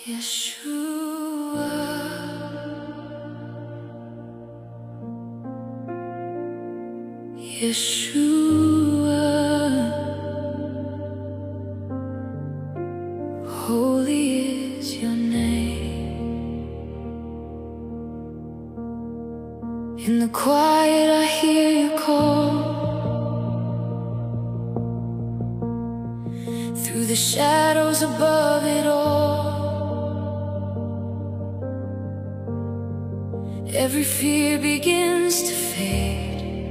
Yeshua, Yeshua, holy is your name. In the quiet I hear you call, through the shadows above it all. Every fear begins to fade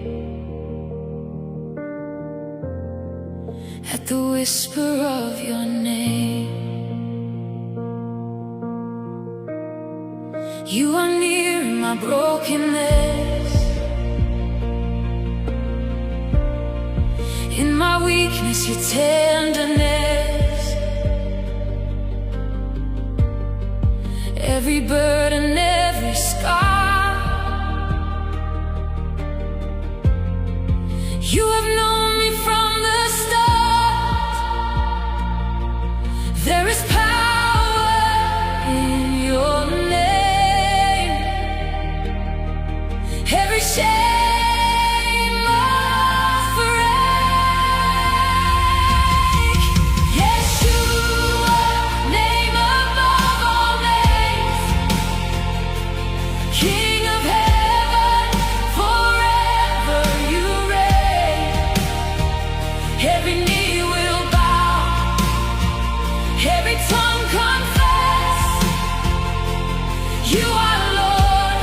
at the whisper of your name. You are near in my brokenness, in my weakness, your tenderness. Every burden, every scar, you have known me from the start. There is power in your name. Every shame must break. Yeshua, name above all names, King of heaven, forever you reign. Every knee will bow, every tongue confess, you are Lord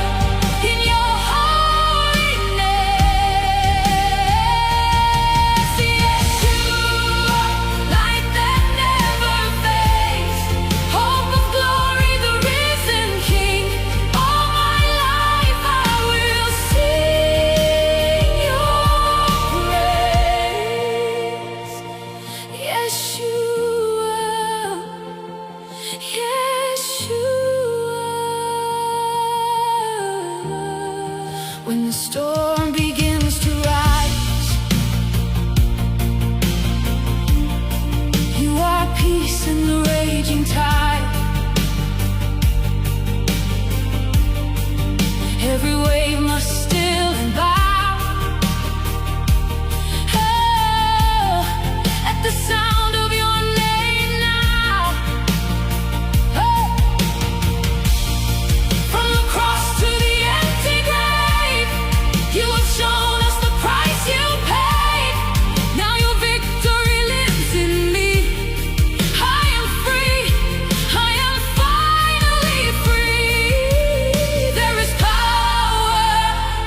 in your holiness. Yeshua, light that never fades, hope of glory, the risen King. All my life I will sing your praise. Yeshua, Yeshua. When the storm begins to rise, you are peace in the raging tide. Every wave must still and bow. Oh, at the sound of your name now. Oh, from the cross to the empty grave, you have shown us the price you paid. Now your victory lives in me. I am free, I am finally free. There is power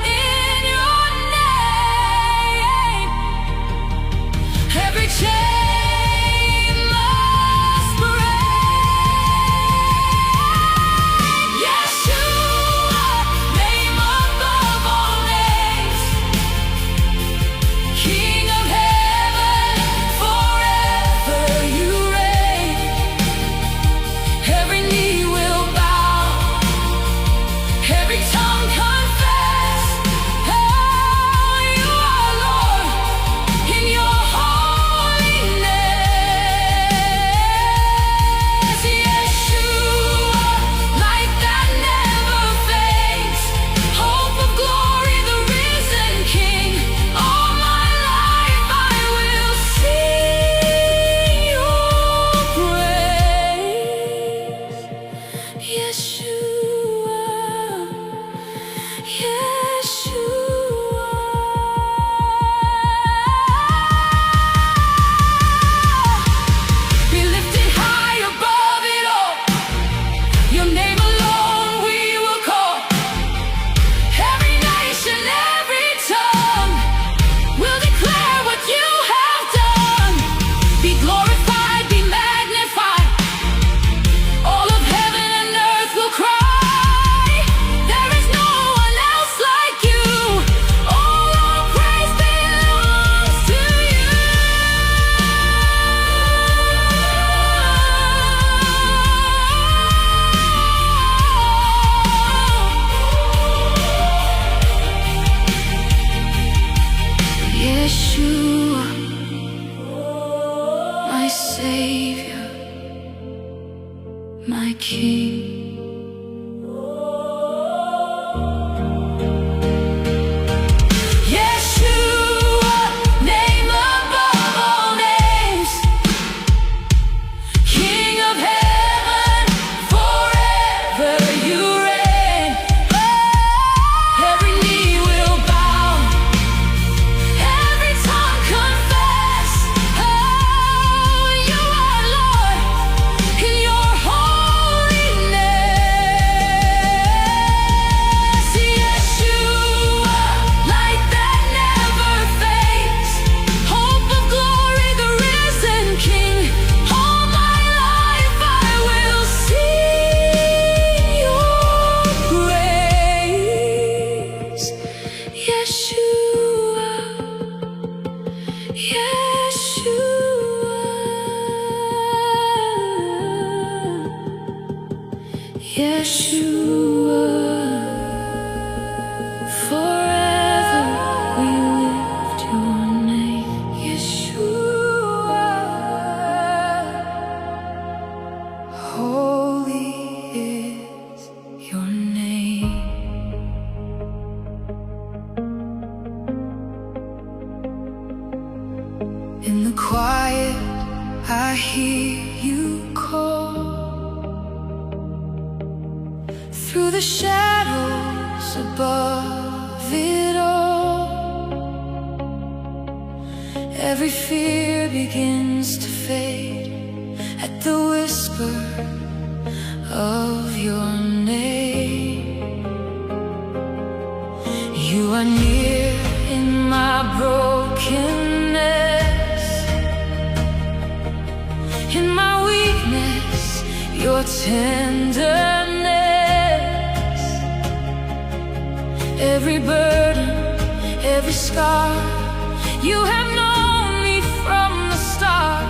in your name. Every chain must break. Yeshua, name above all names, King of heaven, forever you reign. Every knee will bow, every tongue confess, oh, you are Lord in your holiness. Yeshua, light that never fades, hope of glory, the risen King. All my life I will sing your praise. Yeshua, Yeshua. Be lifted high above it all. Your name alone we will call. Every nation, every tongue will declare what you have done. Be glorified, be magnified. All of heaven and earth will cry. There is no one else like you. All our praise belongs to you. Yeshua, my Savior, my King. Yeshua, name above all names, King of heaven, forever you reign. Every knee will bow, every tongue confess, oh, you are Lord in your holiness. Yeshua, light that never fades, hope of glory, the risen King. All my life I will sing your praise. Yeshua, Yeshua, forever we lift your name. Yeshua, holy is your name. In the quiet, I hear you call. Through the shadows above it all, every fear begins to fade at the whisper of your name. You are near in my brokenness, in my weakness, your tenderness. Every burden, every scar, you have known me from the start.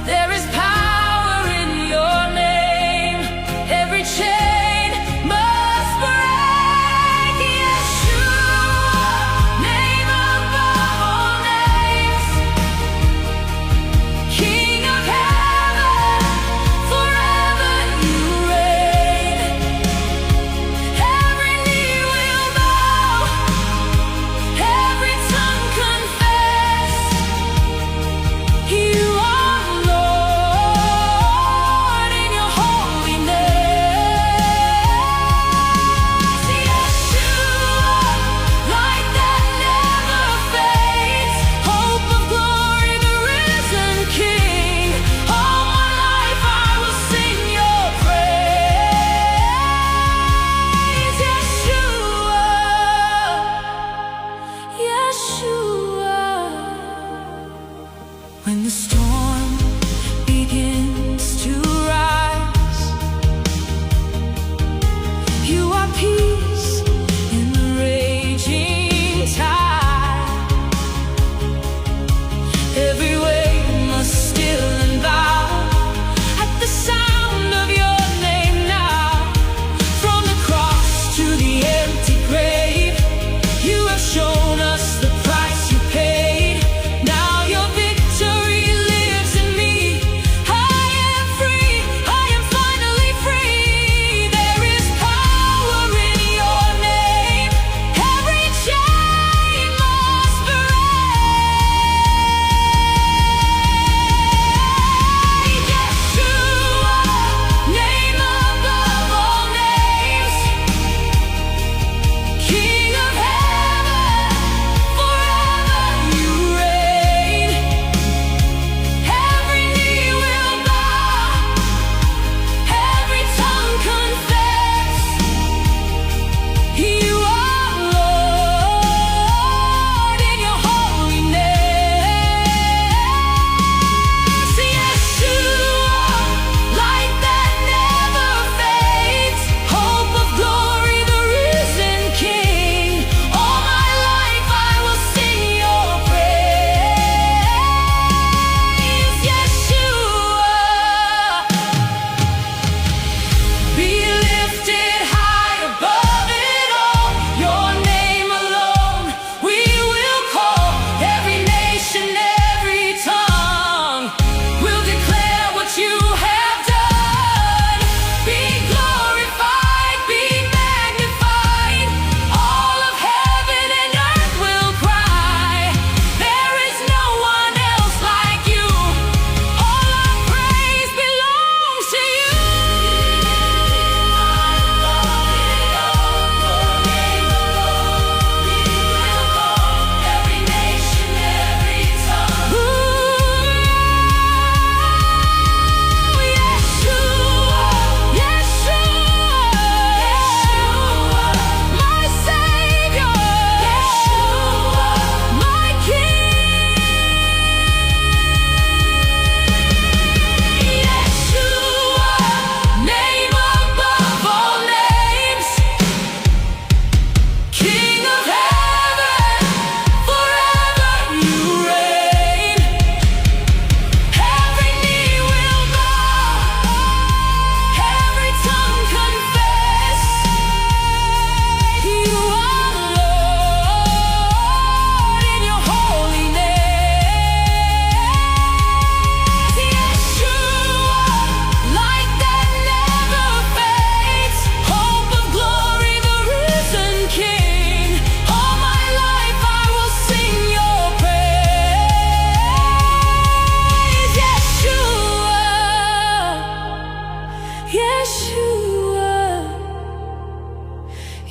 There is power in your name. Every chain must break. Yeshua, name above all names, King of heaven, forever you reign. Every knee will bow, every tongue confess, you are Lord in your holiness. Yeshua, light that never fades, hope of glory, the risen King. All my life I will sing your praise. Yeshua, when the storm begins to rise, you are peace in the raging tide. Every wave must still and bow at the sound of your name now. From the cross to the empty grave, you have shown us the price you paid. Now your victory lives in me. I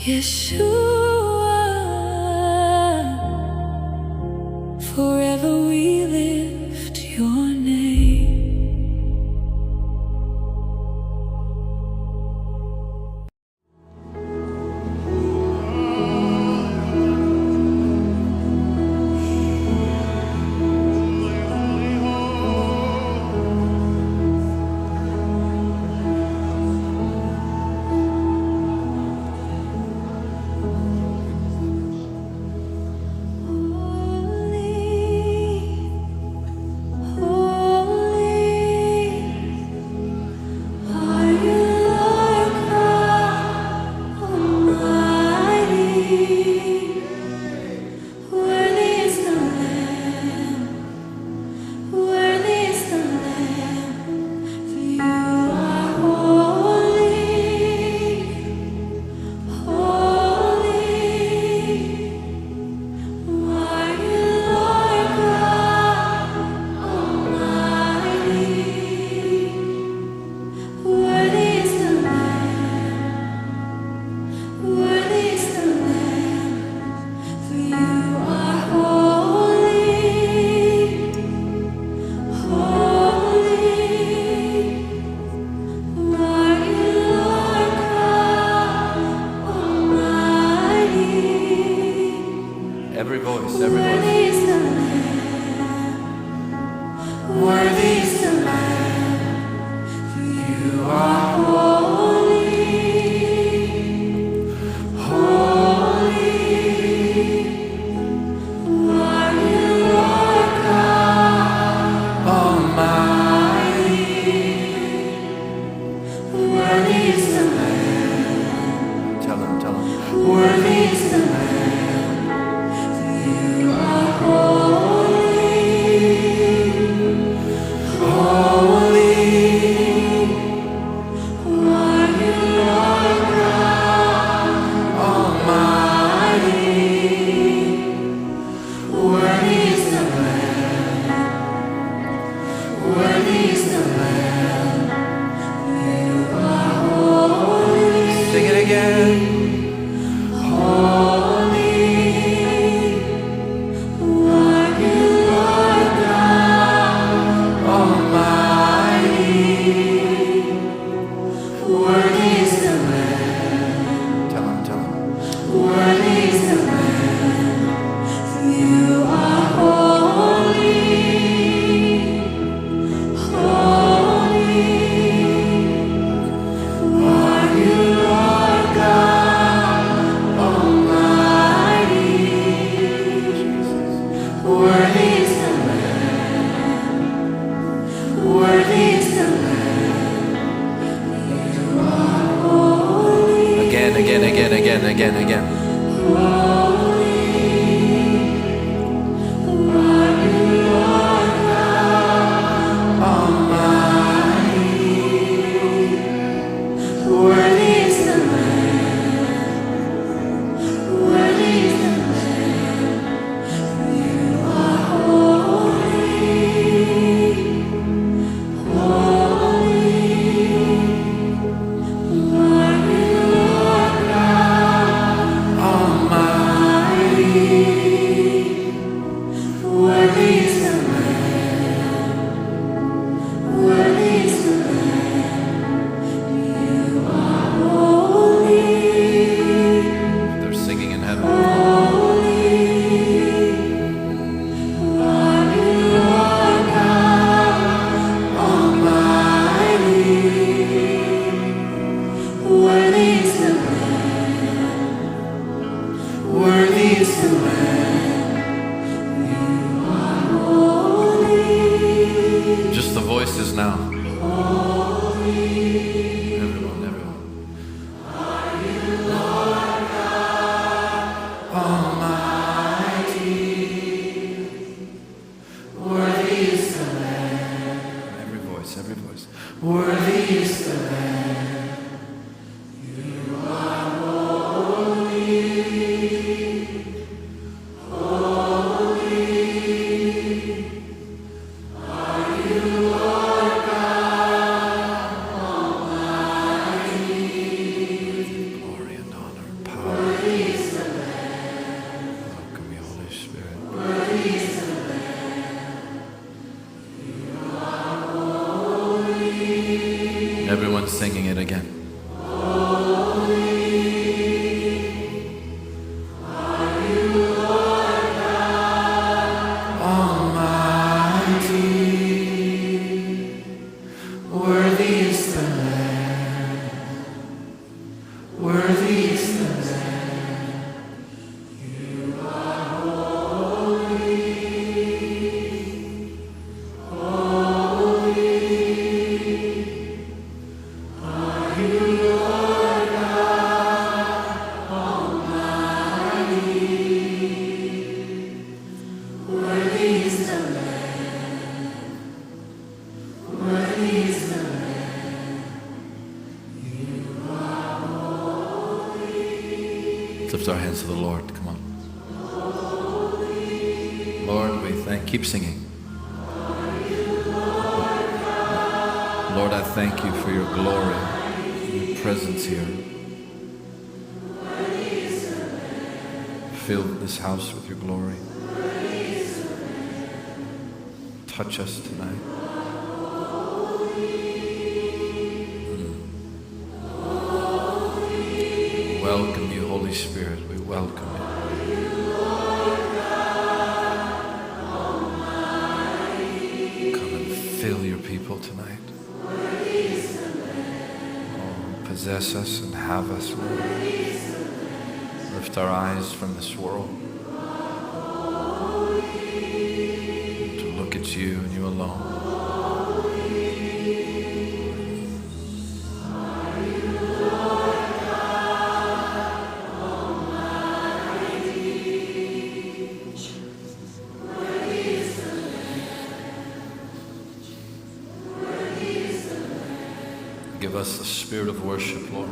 Yeshua, forever we lift your name. Every voice, every voice. Worthy is the Lamb, for you are holy, holy. Are you Lord God Almighty? Worthy is the Lamb. Tell him, tell him. Worthy is the Lamb. Sing it again. Tell him, tell him. Worthy is the Lamb, for you are holy, holy. Are you Lord God Almighty? Worthy is the Lamb, worthy is the Lamb. You are holy. Again, again, again, again, again, again. They're singing in heaven. Worthy is the Lamb, you are holy. Just the voices now. Everyone, everyone. Almighty, worthy is the Lamb, Every voice, every voice. worthy is the Lamb. Glory and honor, power. Everyone's singing it again. Almighty, worthy is the Lamb, worthy is the Lamb. You are holy, holy. Are you Lord God Almighty? Worthy is the Lamb, worthy is the Lamb. You are holy. Lift our hands to the Lord. Come on. Lord, we keep singing. Lord, I thank you for your glory, your presence here. Fill this house with your glory. Touch us tonight. Welcome you, Holy Spirit. We welcome you. Come and fill your people tonight. Possess us and have us, Lord. Lift our eyes from this world to look at you and you alone. Give us the spirit of worship, Lord.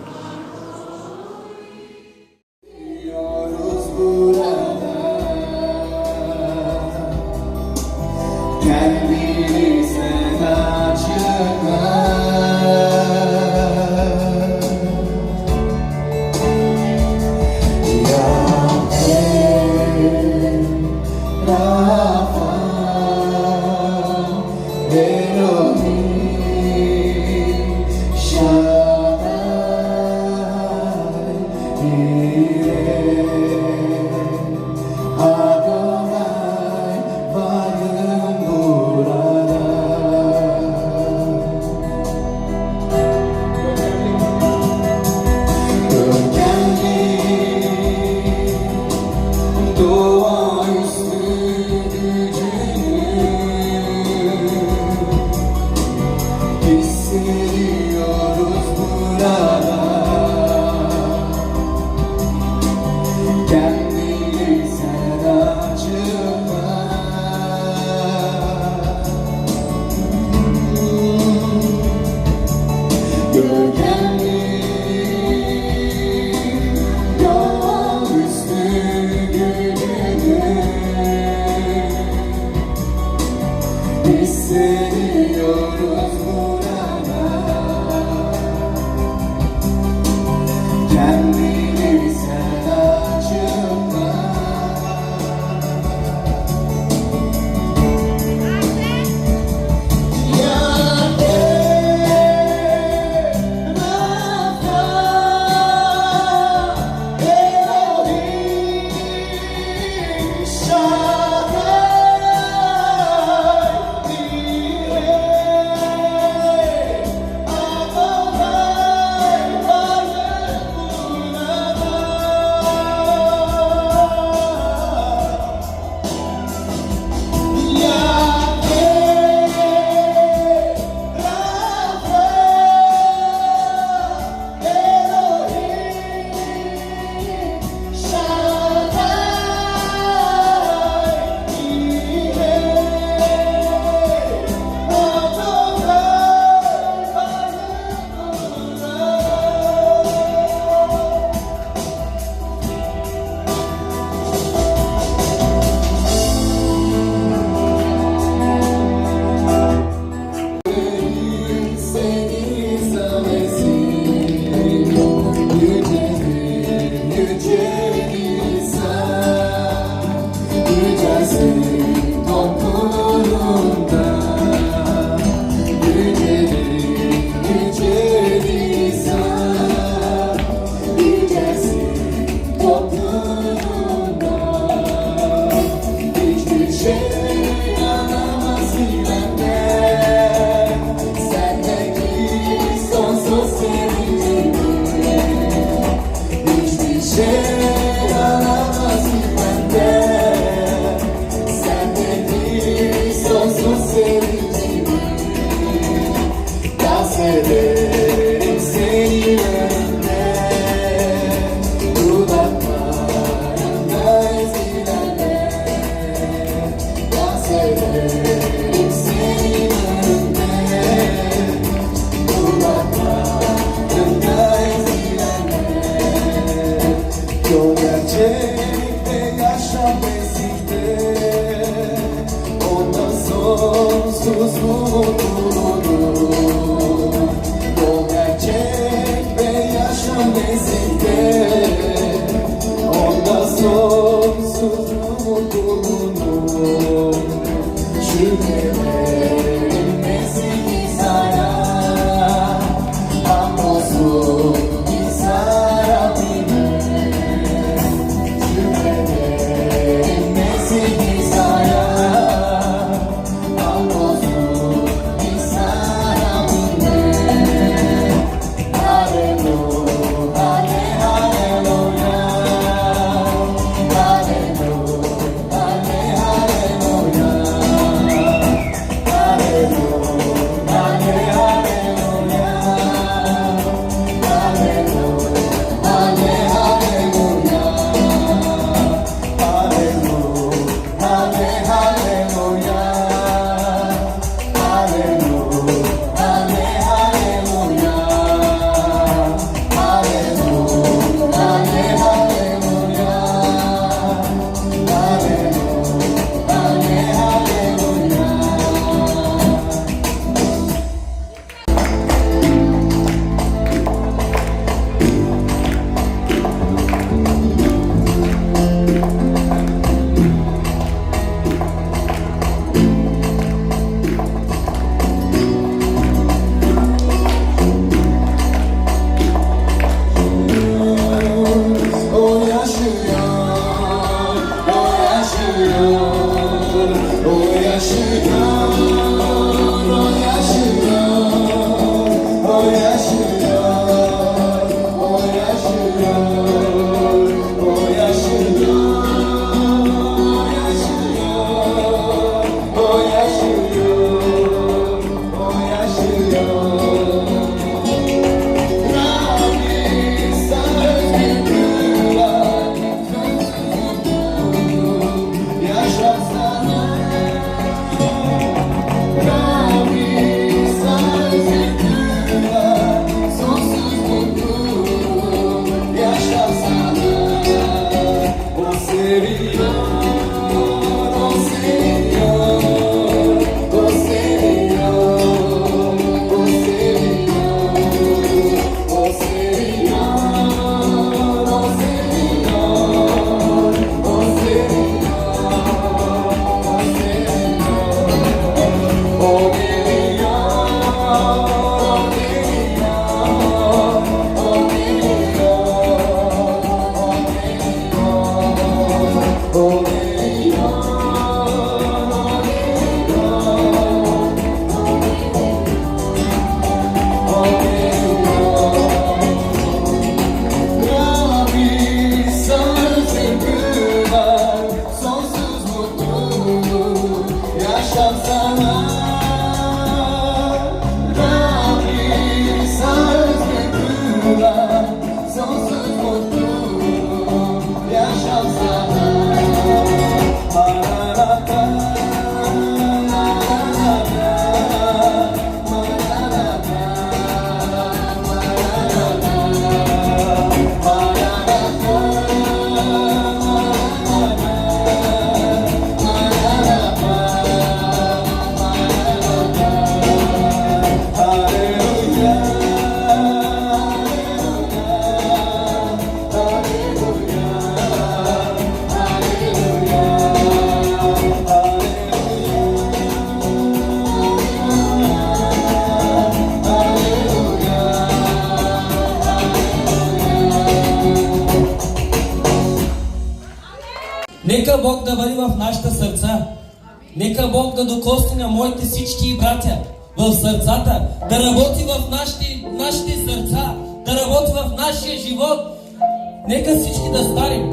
ederim seni önünde. Dudaklarında ezilenle dans ederim seni önünde. Dudaklarında ezilenle yol gerçekte yaşam bezikte. Ondan sonsuz mutluluğum. Yol gerçek ve yaşam bezikte. Ondan sonsuz mutluluğum. Şükrederim Mesih İsa'ya. Hamdolsun İsa Rabbime. Şükrederim Mesih İsa'ya. Hamdolsun İsa Rabbime. Hallelujah, hallelujah. Hallelujah, Нека Бог да бъде в нашите сърца. Нека Бог да докосне на моите всички братя в сърцата, да работи в нашите сърца, да работи в нашия живот. Нека всички да станем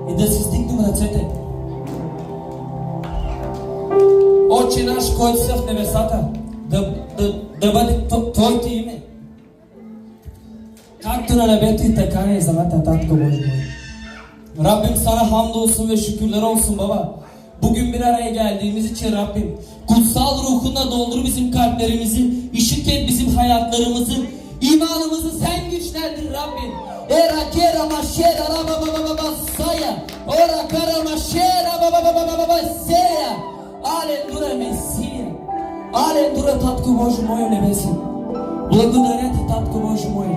и да си стигнем ръцете. Отче наш, който си в небесата, да бъде Твоето име. Както на небето и така и земята, Татко Боже mой. Rabbim sana hamdolsun ve şükürler olsun baba. Bugün bir araya geldiğimiz için Rabbim kutsal ruhunla doldur bizim kalplerimizi, ışık et bizim hayatlarımızı, imanımızı sen güçlendir Rabbim. Era kera maşera baba saya. Ora kara maşera baba saya. Аллилуйя, Мессия. Аллилуйя, Татко Боже мой небесен. Благодаря Ти, Татко Боже мой.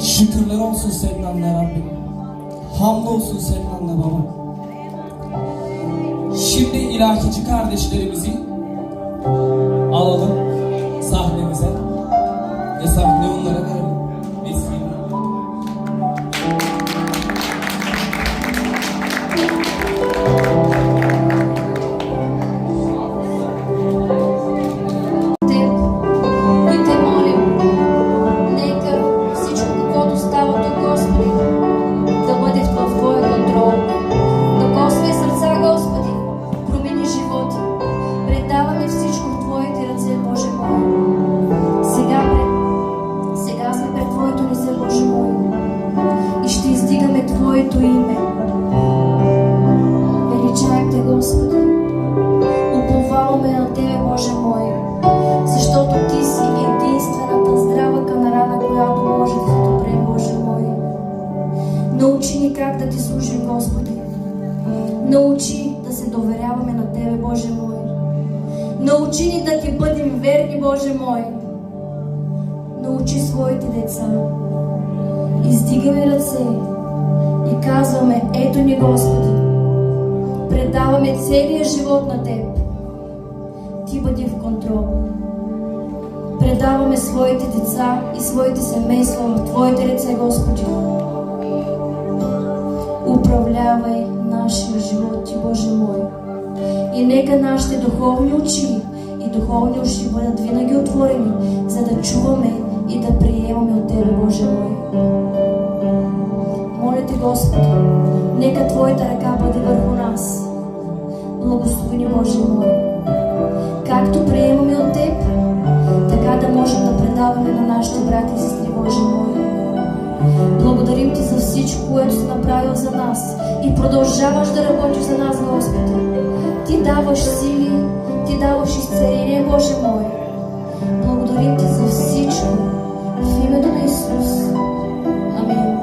Şükürler olsun senin anne Rabbim. Hamdolsun senin anne baba. Şimdi ilahici kardeşlerimizi alalım sahnemize ve sahne onlara verelim. Vesile. Теб и те молим, нека всичко, каквото става тук, Господи, да бъде в Твоя контрол. Докосвай сърца, Господи, промени животи. Предаваме всичко в Твоите ръце, Боже мой. Сега сме пред Твоето лице, Боже мой, и ще издигаме Твоето име. Величаем Те, Господи. Уповаваме на Тебе, Боже мой, защото Ти си единствената здрава канарана, която може да се добре, Боже мой. Научи ни как да Ти служим, Господи. Научи да се доверяваме на Тебе, Боже мой. Научи ни да Ти бъдем верни, Боже мой. Научи своите деца. Издигаме ръце и казваме: ето ни, Господи. Предаваме целия живот на Теб. Ти бъди в контрол. Предаваме своите деца и своите семейства в Твоите ръце, Господи. Управлявай нашия живот, Ти, Боже мой. И нека нашите духовни очи и духовни уши бъдат винаги отворени, за да чуваме и да приемаме от Тебе, Боже мой. Моля Те, Господи, нека Твоята ръка бъде върху нас. Благослови ни, Боже мой. Както приемаме от Теб, така да можем да предаваме на нашите брати и сестри, Боже мой. Благодарим Ти за всичко, което си направил за нас и продължаваш да работиш за нас, Господи. Ти даваш сили, Ти даваш изцеление, Боже мой. Благодарим Ти за всичко в името на Исус. Амин.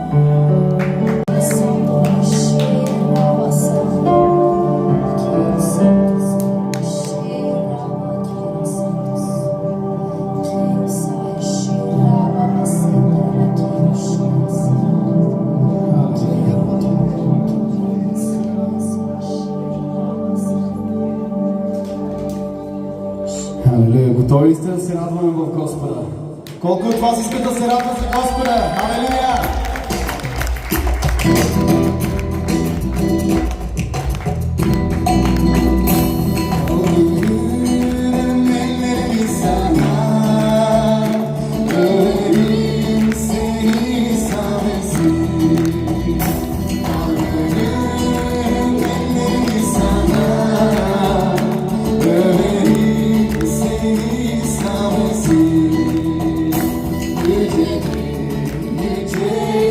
Халелуя. Готови ли сте да се радваме в Господа? Колко от вас искат да се радват за Господа? Халелуя! Yeah.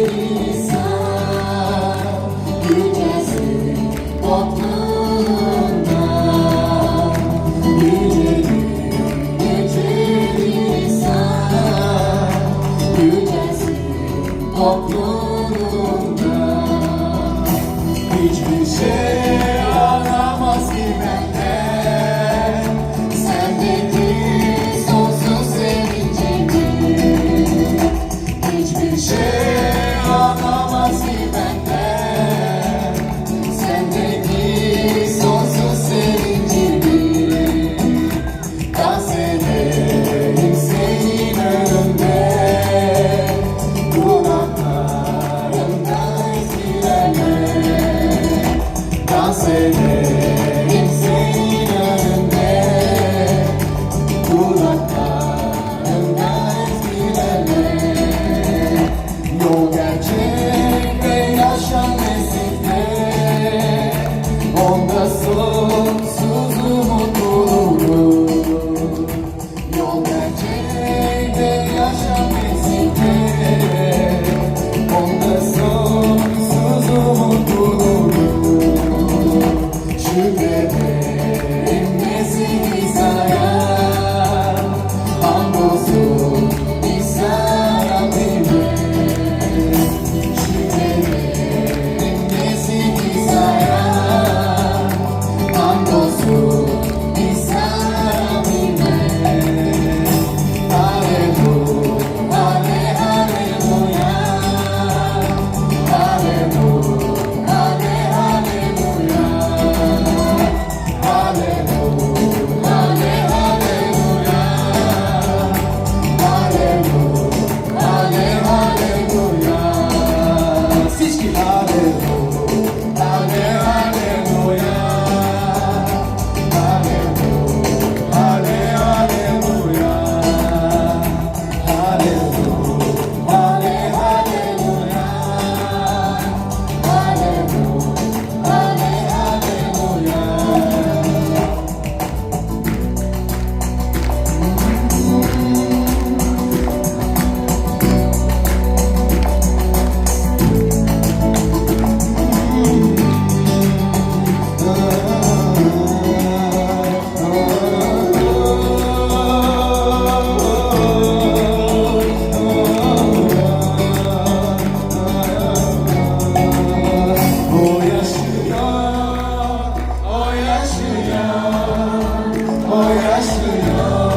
o yaşıyor,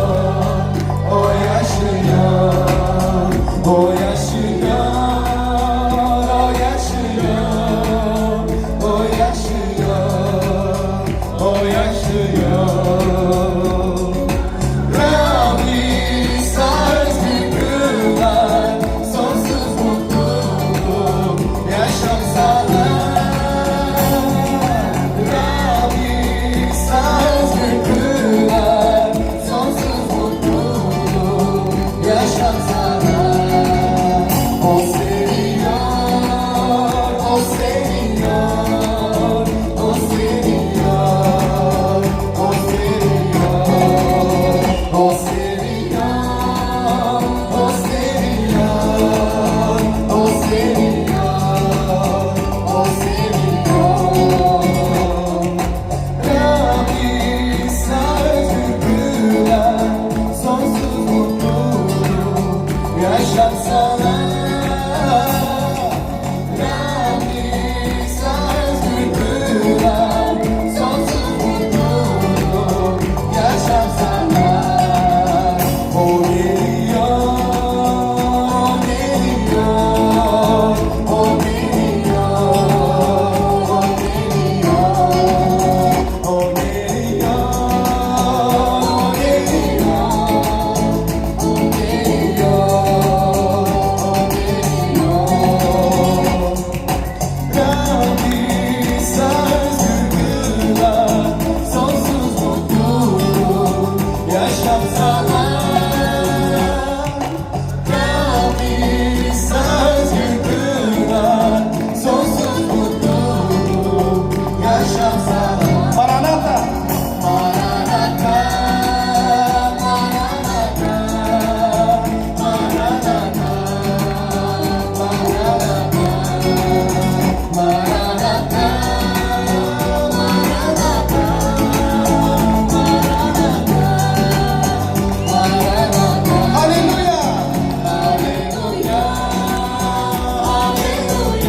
o yaşıyor, o yaşıyor, o yaşıyor, o yaşıyor. Rabbi sarsı kılar, sonsuz mutluluk yaşam sana. Rabbi sarsı kılar, sonsuz mutluluk yaşam sana. O seviyor, o seviyor, o seviyor, o seviyor, o seviyor, o seviyor, o seviyor, o seviyor. Rabbi sarsı kılar, sonsuz mutluluk yaşam sana. Rabbi sarsı kılar, sonsuz mutluluk yaşam sana. O geliyor, o geliyor, o geliyor, o geliyor, o Rabbi sarsı kılar, sonsuz mutluluk yaşam sana. Rabbi sarsı kılar, sonsuz mutluluk yaşam sana. Maranatha, Maranatha, Maranatha, Maranatha, Maranatha, Hallelujah! Hallelujah! Hallelujah.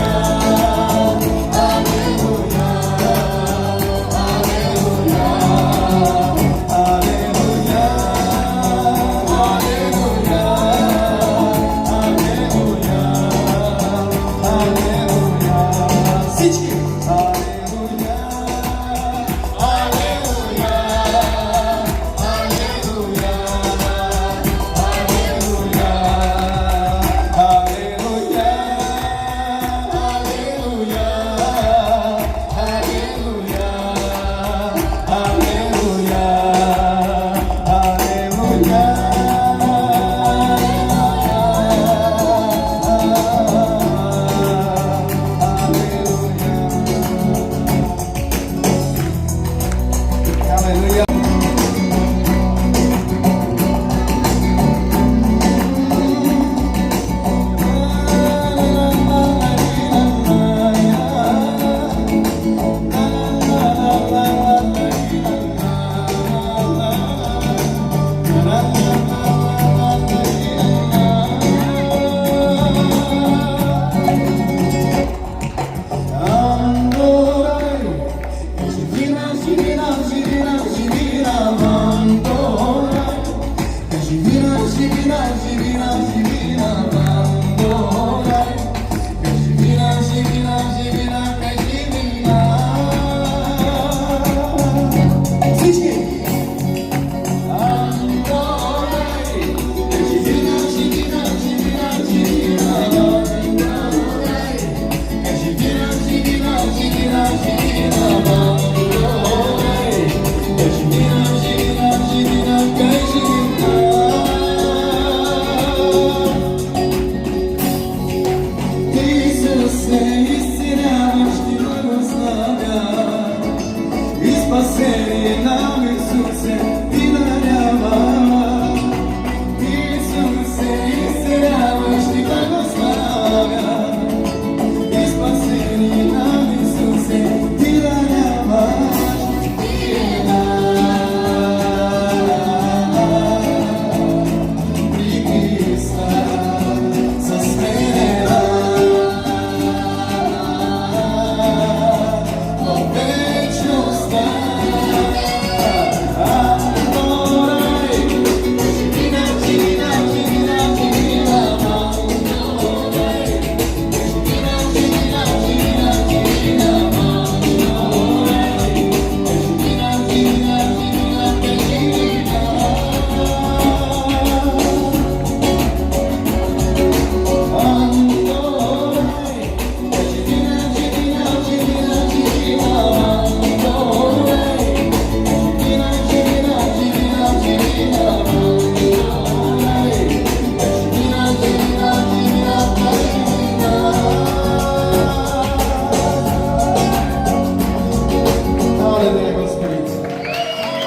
Халелуя, Господи!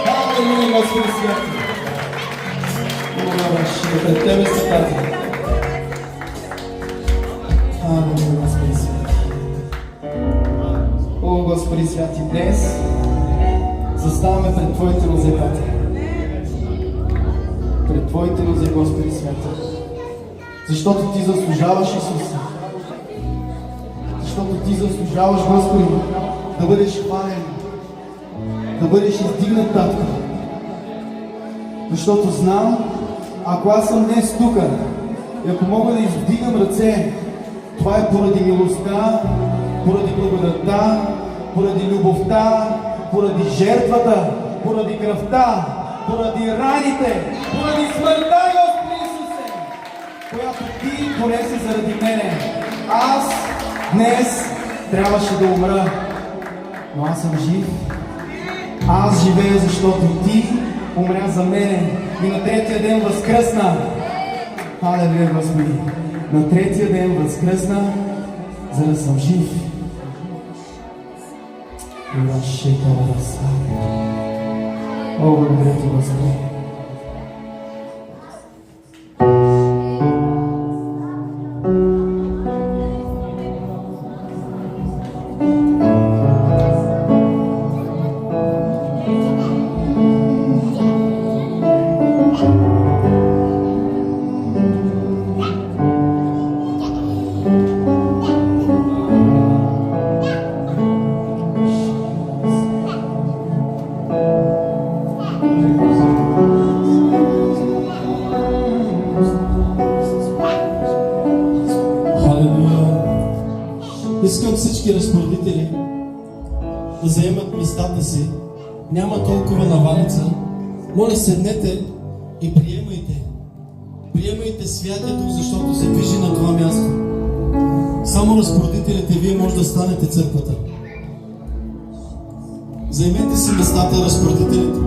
Халелуя, Господи святи! Пред Тебе се пази. Халелуя, Господи святи! О, Господи святи, днес заставаме пред Твоите розе, Бате. Пред Твоите розе, Господи святи. Защото Ти заслужаваш, Исусе. Защото Ти заслужаваш, Господи, да бъдеш хвален, да бъдеш издигнат, Татко. Защото знам, ако аз съм днес тук и ако мога да издигам ръце, това е поради милостта, поради благодатта, поради любовта, поради жертвата, поради кръвта, поради раните, поради смъртта, Господи Исусе, която Ти понеси заради мене. Аз днес трябваше да умра, но аз съм жив. Аз живея, защото Ти умря за мене и на третия ден възкръсна. Халелуя, Господи! На третия ден възкръсна, за да съм жив. О, благодаря Ти, Господи! Искам всички разпоредители да заемат местата си. Няма толкова навалица. Моля, седнете и приемайте. Приемайте Святия Дух, защото се движи на това място. Само разпоредителите, вие може да станете църквата. Заемете си местата, разпоредителите.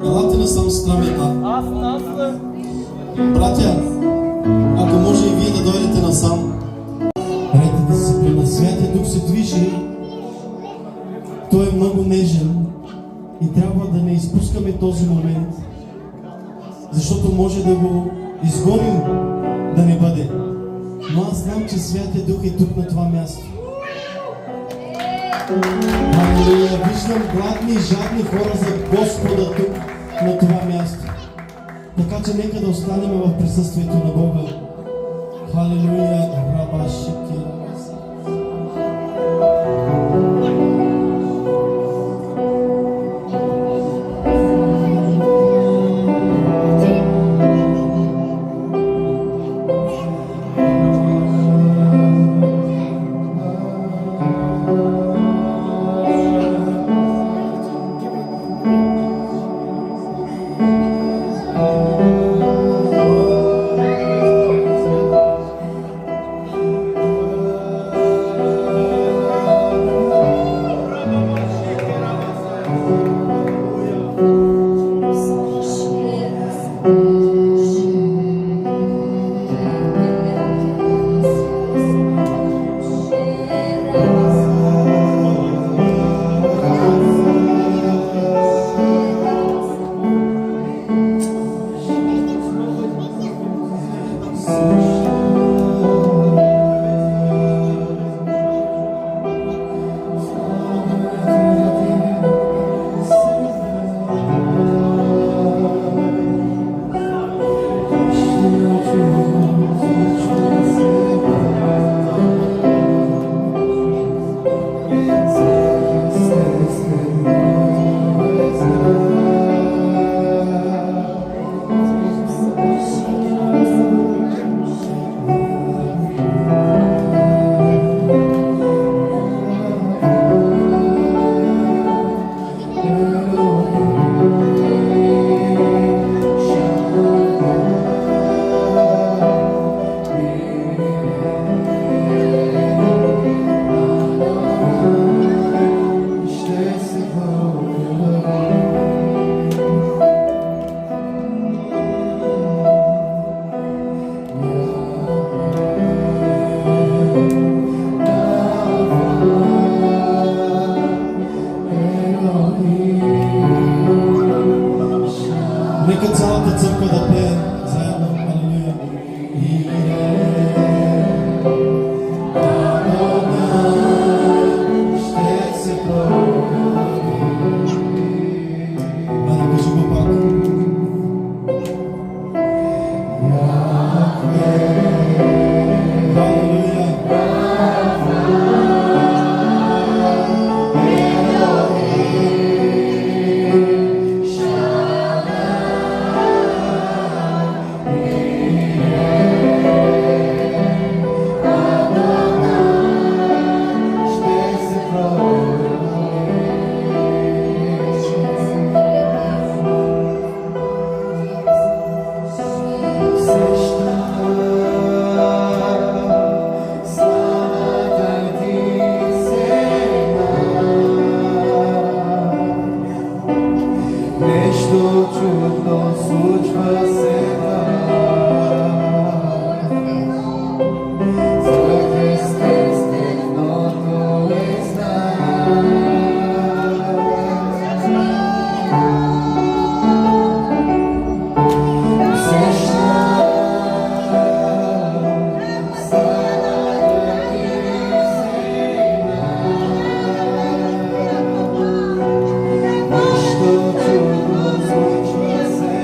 Елате насам с трамета. Братя, ако може и вие да дойдете насам. Редите се при нас. Святия Дух се движи. Той е много нежен и трябва да не изпускаме този момент, защото може да го изгоним да не бъде. Но аз знам, че Святия Дух е тук на това място. Халелуя! Виждам гладни и жадни хора за Господа тук на това място. Така че нека да останем в присъствието на Бога. Халелуя! Рабашики! Нека цялата църква да пее заедно. Алелуя. Ще се пробуди. Айде, кажи го пак. Алелуя. Нещо чудно случва се свръхестественото Нещо чудно случва се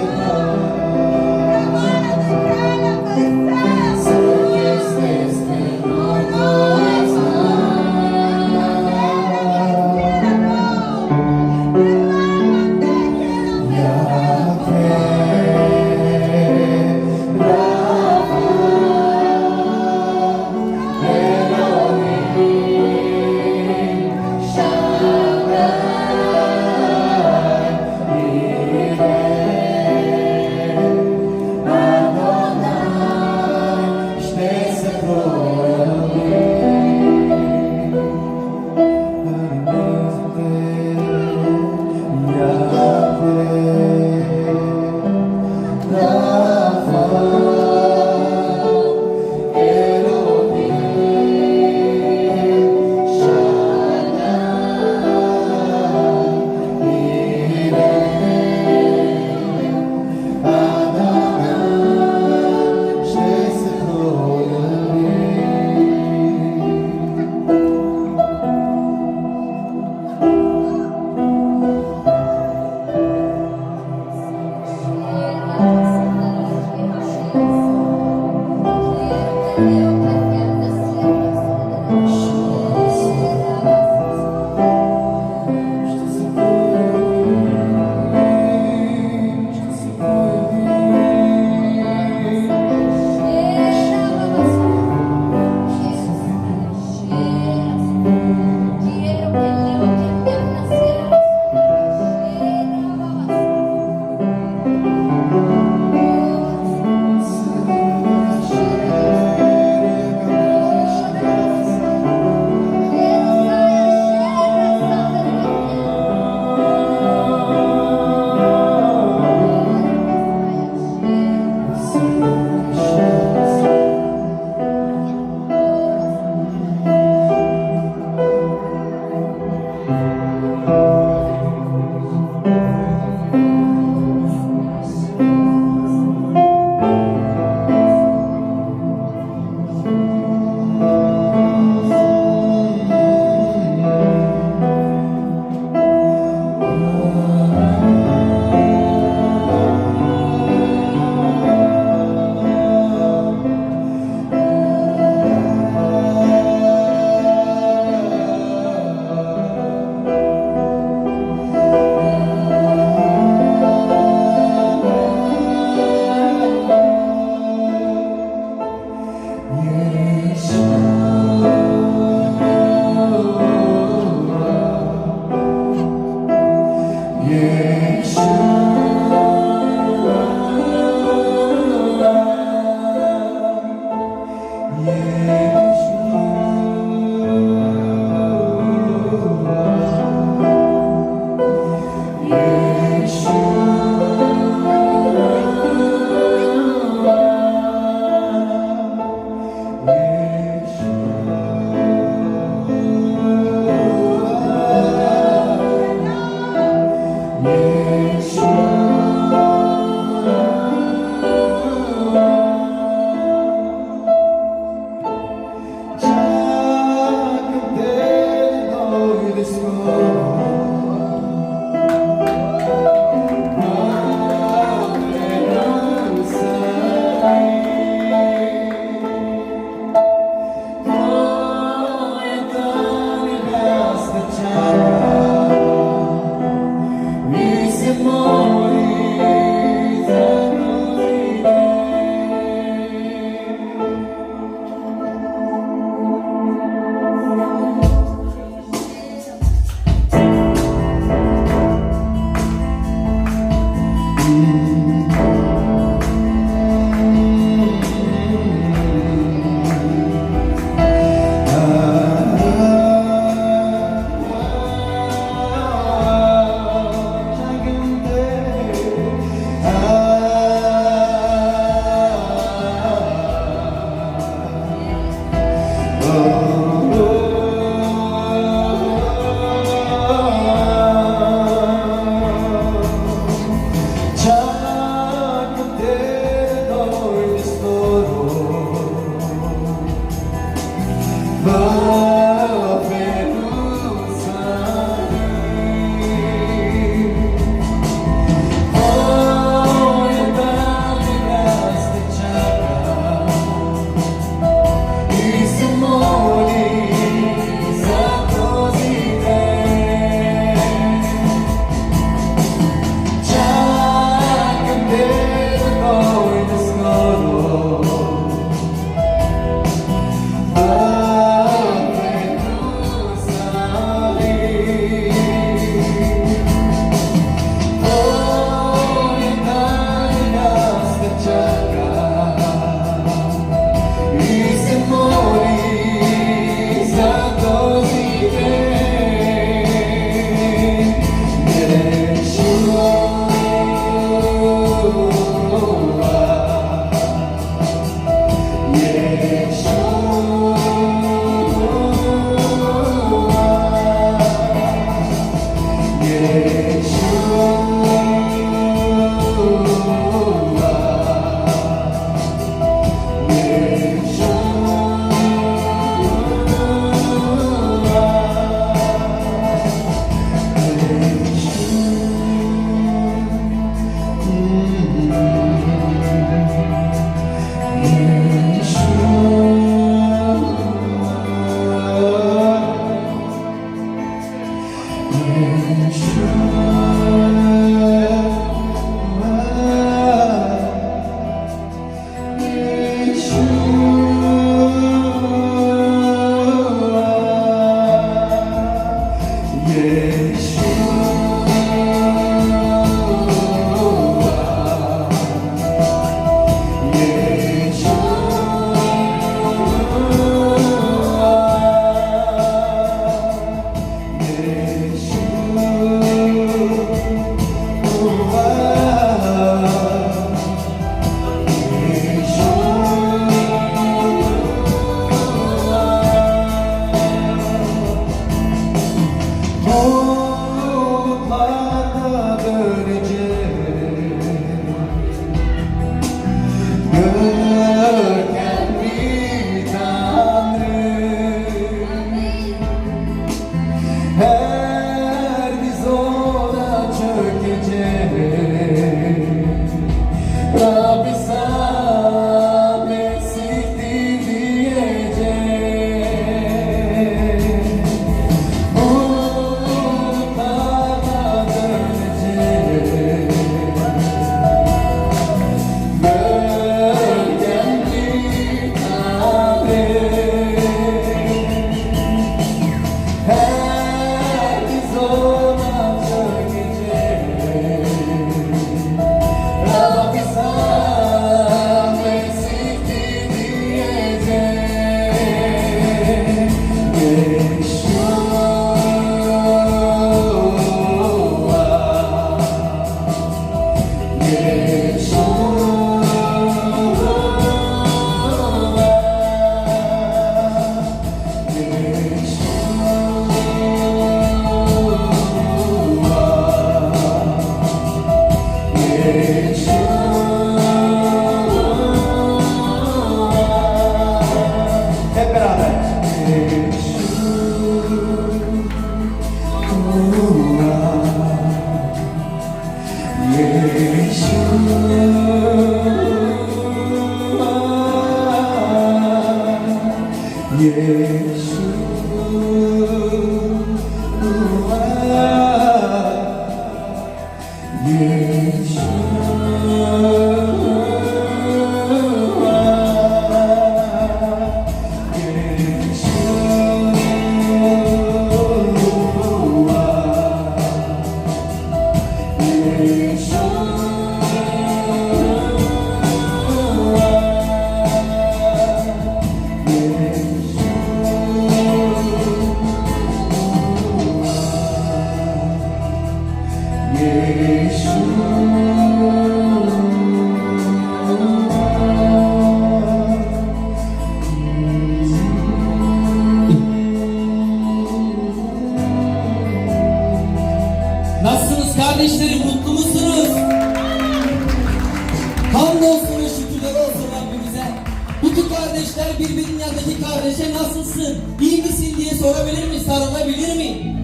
her birbirinin yanındaki kardeşe nasılsın, iyi misin diye sorabilir mi, sarılabilir mi?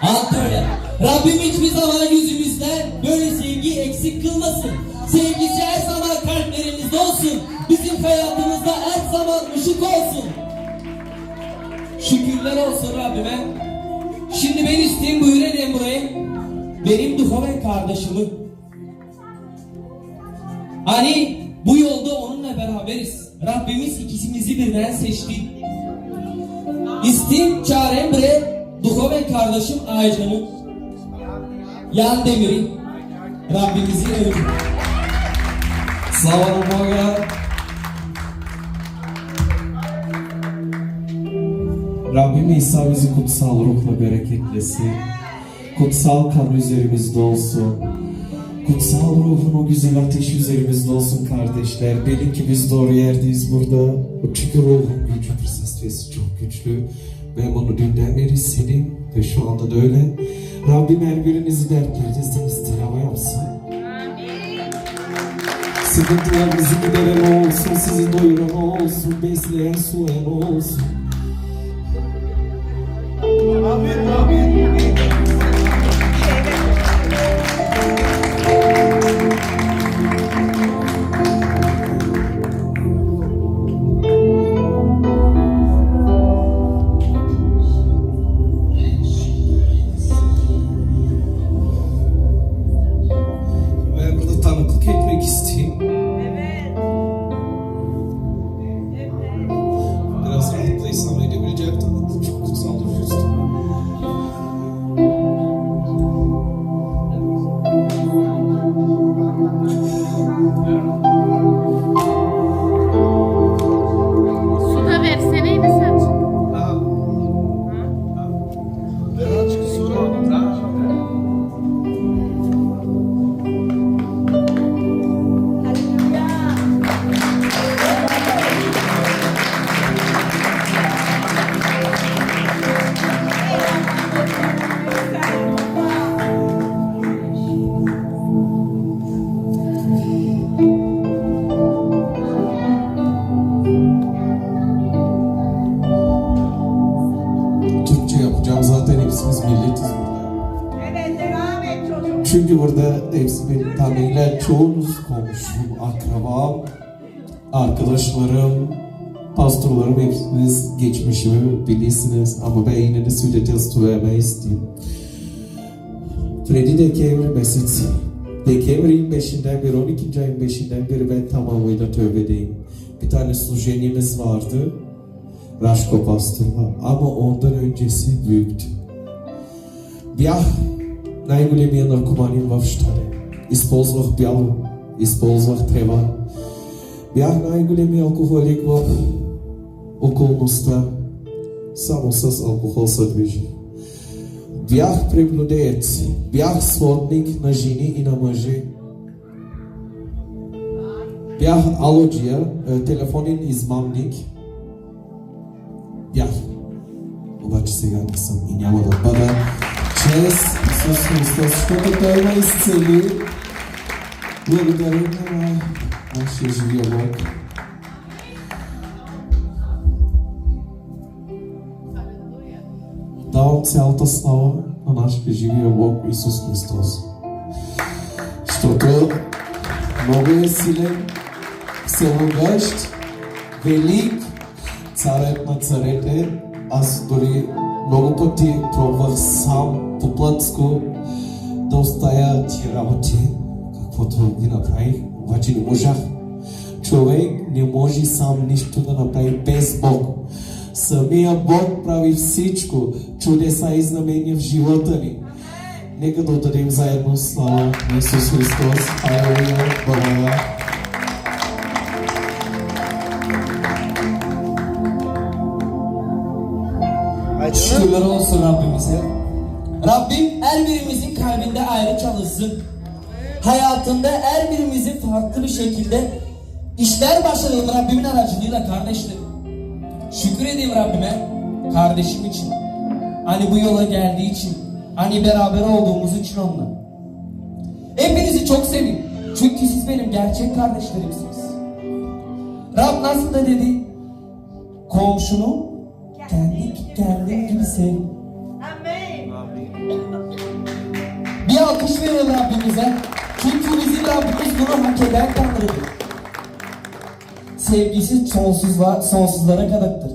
Alt öyle. Rabbim hiçbir zaman yüzümüzden böyle sevgi eksik kılmasın. Sevgisi her zaman kalplerimizde olsun. Bizim hayatımızda her zaman ışık olsun. Şükürler olsun Rabbime. Şimdi ben isteyeyim, buyurun buraya. Benim duhoven kardeşimi. Hani bu yolda onunla beraberiz. Rabbimiz ikisimizi birden seçti. İsteyim çağırayım buraya duhoven kardeşim Aycan'ı. Yan Demir'i. Rabbimizin övün. Slava Boga. Rabbim İsa bizi kutsal ruhla bereketlesin. Kutsal kan üzerimizde olsun. Kutsal ruhun o güzel ateş üzerimizde olsun kardeşler. Bilin ki biz doğru yerdeyiz burada. Çünkü ruhun gücü, sesi çok güçlü. Ben bunu dünden beri hissediyorum ve şu anda da öyle. Rabbim her birinizi dertlerinizden istirham yapsın. Sıkıntılarınızı gideren o olsun, sizi doyuran o olsun, besleyen, sulayan o olsun. Ben burada tanıklık etmek isteyeyim. Biraz rahatlaysam edebilecektim. Çok kutsal duruyorsun. Su da verseneydi sen. Türkçe yapacağım, zaten hepsimiz milletiz burada. Evet, devam et çocuğum. Çünkü burada hepsi beni tanıyla çoğunuz komşum, akrabam, arkadaşlarım, pastorlarım, hepsiniz geçmişimi bilirsiniz ama ben yine de söyleyeceğiz vermeyi istiyorum. Freddy Dekevri Mesut. Dekevri'nin 5'inden beri, 12. ayın 5'inden beri ben tamamıyla tövbedeyim. Bir tane sujenyemiz vardı. Raşko Pastor'a ama ondan öncesi büyüktü. Бях най-големия наркоманин в щата. Използвах бяло, използвах трева. Бях най-големия алкохолик в околността. Само с алкохол се движи. Бях преблудеец, бях сводник на жени и на мъже. Бях алоджия, телефонен измамник. Бях. Обаче сега не съм и няма да бъда чрез Исус Христос, защото Той ме изцели. Благодарим на нашия живия Бог. Давам цялата слава на нашия живия Бог Исус Христос. Защото много е силен, всемогъщ, велик, царят на царете. Аз дори много пъти пробвах сам по плътско да оставя тия работи, каквото ги направих, обаче не можах. Човек не може сам нищо да направи без Бог. Самия Бог прави всичко, чудеса и знамения в живота ни. Нека да отдадем заедно слава на Исус Христос. Алелуя, благодаря. Şükürler olsun Rabbimize. Rabbim her birimizin kalbinde ayrı çalışsın. Hayatında her birimizin farklı bir şekilde işler başlayalım Rabbimin aracılığıyla kardeşlerim. Şükür edeyim Rabbime kardeşim için. Hani bu yola geldiği için. Hani beraber olduğumuz için onunla. Hepinizi çok seviyorum. Çünkü siz benim gerçek kardeşlerimsiniz. Rab nasıl da dedi? Komşunu kendin gibi sev. Bir alkış verin Rabbimize. Çünkü bizim Rabbimiz bunu hak eden Tanrı'dır. Sevgisi sonsuzlara kadardır.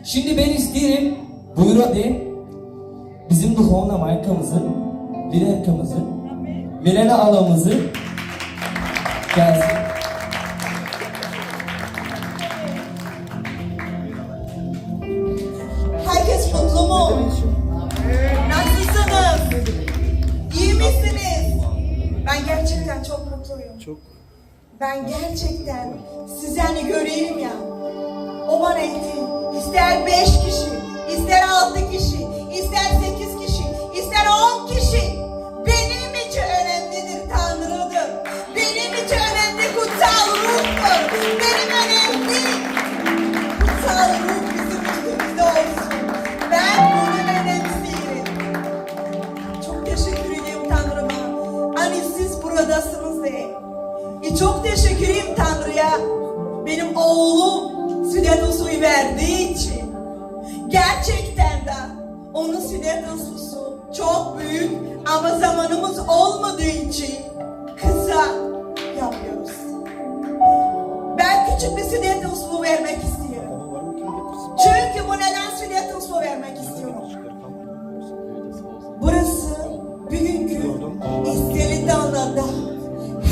Şimdi ben isterim, buyur hadi, bizim duhovna maykamızı, liderkamızı, Milena alamızı gelsin. Herkes mutlu mu? Nasılsınız? İyi misiniz? Ben gerçekten çok mutluyum. Ben gerçekten sizi hani göreyim ya. O bana etti. İster 5 kişi, ister 6 kişi, ister 8 kişi, ister 10 kişi. Benim için önemlidir Tanrı'dır. Benim için önemli kutsal ruhtur. Benim önemli kutsal ruh bizim üstümüzde olsun. Ben bunu önemsiyorum. Çok teşekkür ederim Tanrı'ma. Hani siz buradasınız diye. Çok teşekkür ederim Tanrı'ya. Benim oğlum Südetus'u verdiği için. Gerçekten de onun Südetus'u çok büyük ama zamanımız olmadığı için kısa yapıyoruz. Ben küçük bir Südetus'u vermek istiyorum. Çünkü bu neden Südetus'u vermek istiyorum? Burası bugünkü İskele Dağları'nda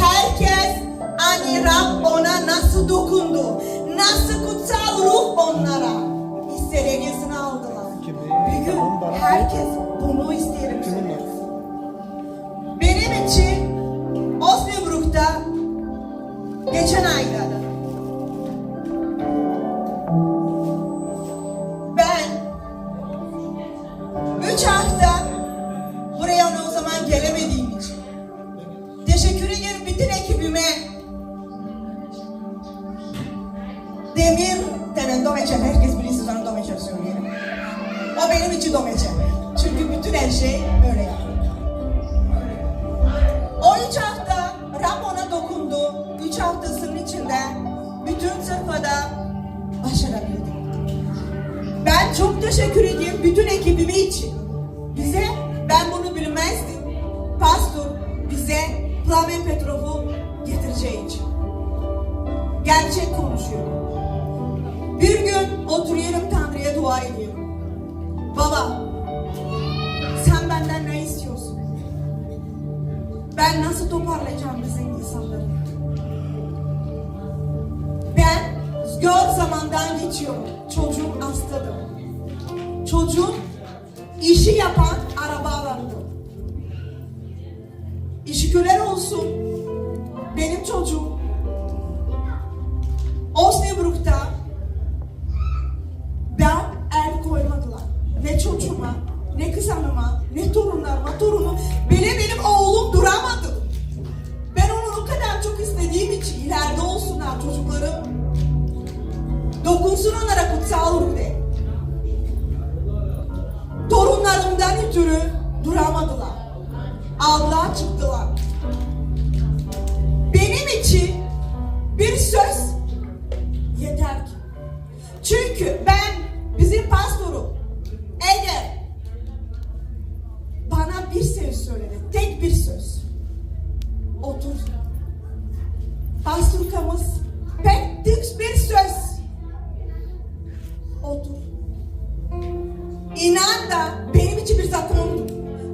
herkes hani Rab ona nasıl dokundu, nasıl kutsal ruh onlara istediklerini aldılar. Bugün herkes bunu isterim. Benim için Osnabrück'ta geçen ayda ben 3 hafta buraya o zaman gelemediğim için teşekkür ederim bütün ekibime. Demir, Temen Domeçer, herkes bilirsin sana Domeçer söyleyelim. O benim için Domeçer. Çünkü bütün her şey öyle yapıyor. O 3 hafta Rab ona dokundu. 3 haftasının içinde bütün sırfada başarabildim. Ben çok teşekkür ediyorum bütün ekibime için. Bize, ben bunu bilmezdim. Pastor bize Plamen Petrov'u getireceği için. Gerçek konuşuyorum. Bir gün oturuyorum Tanrı'ya dua ediyorum. Baba, sen benden ne istiyorsun? Ben nasıl toparlayacağım bizim insanları? Ben zor zamandan geçiyorum. Çocuğum hastadır. Çocuğum işi yapan araba alındı. Şükürler olsun benim çocuğum Osnabrück'ta ben el koymadılar. Ne çocuğuma, ne kızanıma, ne torunlarıma, benim oğlum duramadı. Ben onu o kadar çok istediğim için ileride olsunlar çocuklarım. Dokunsun onlara kutsal ruh de. Torunlarımdan ötürü duramadılar. Aldılar çıktılar. Benim için bir söz yeter ki. Çünkü ben bizim pastoru eğer bana bir söz söyledi, tek bir söz. Otur. Pastorkamız tek bir söz. Otur. İnan da benim için bir zakondu.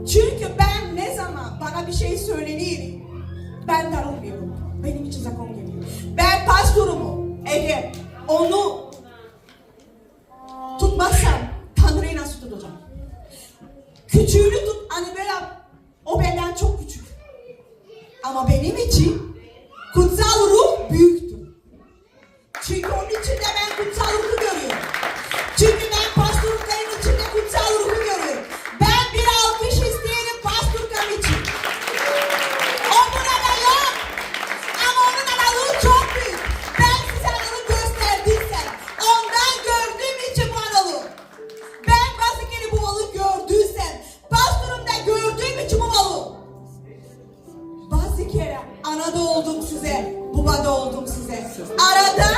Çünkü ben ne zaman bana bir şey söylenir, ben darılmıyorum. Benim için zakon geliyor. Ben pastorumu eğer onu tutmazsam Tanrı'yı nasıl tutacağım? Küçüğünü tut, hani böyle o benden çok küçük. Ama benim için kutsal ruh büyüktür. Çünkü onun içinde ben kutsal ruhu görüyorum. Çünkü ben pastorlukların içinde kutsal ruhu görüyorum. Ben bir alkış isteyelim pastorluklarım için. O burada yok. Ama onun aralığı çok büyük. Ben size aralığı gösterdiysem ondan gördüğüm için bu aralığı. Ben bazı kere bu balığı gördüysem pastorumda gördüğüm için bu balığı. Bazı kere anada oldum size, babada oldum size. Arada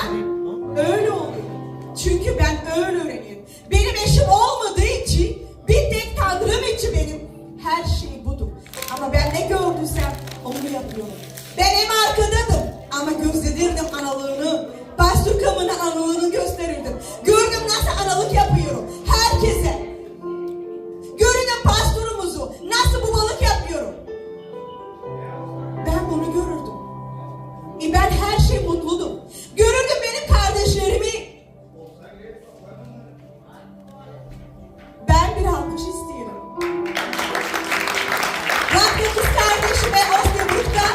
Öyle oluyor. Çünkü ben öyle öğreniyorum. Benim eşim olmadığı için bir tek Tanrım için benim her şey budur. Ama ben ne gördüysem onu yapıyorum. Ben hem arkadadım ama gösterirdim analığını. Pastör Kam'ın analığını gösterirdim. Gördüm nasıl analık yapıyorum. Herkese. Gördüm pastorumuzu nasıl babalık yapıyorum. Ben bunu görürdüm. Ben her şey mutludum. Görürdüm benim kardeşlerimi. Ben bir alkış istiyorum. Rabbim kız kardeşime Osnabrück'ta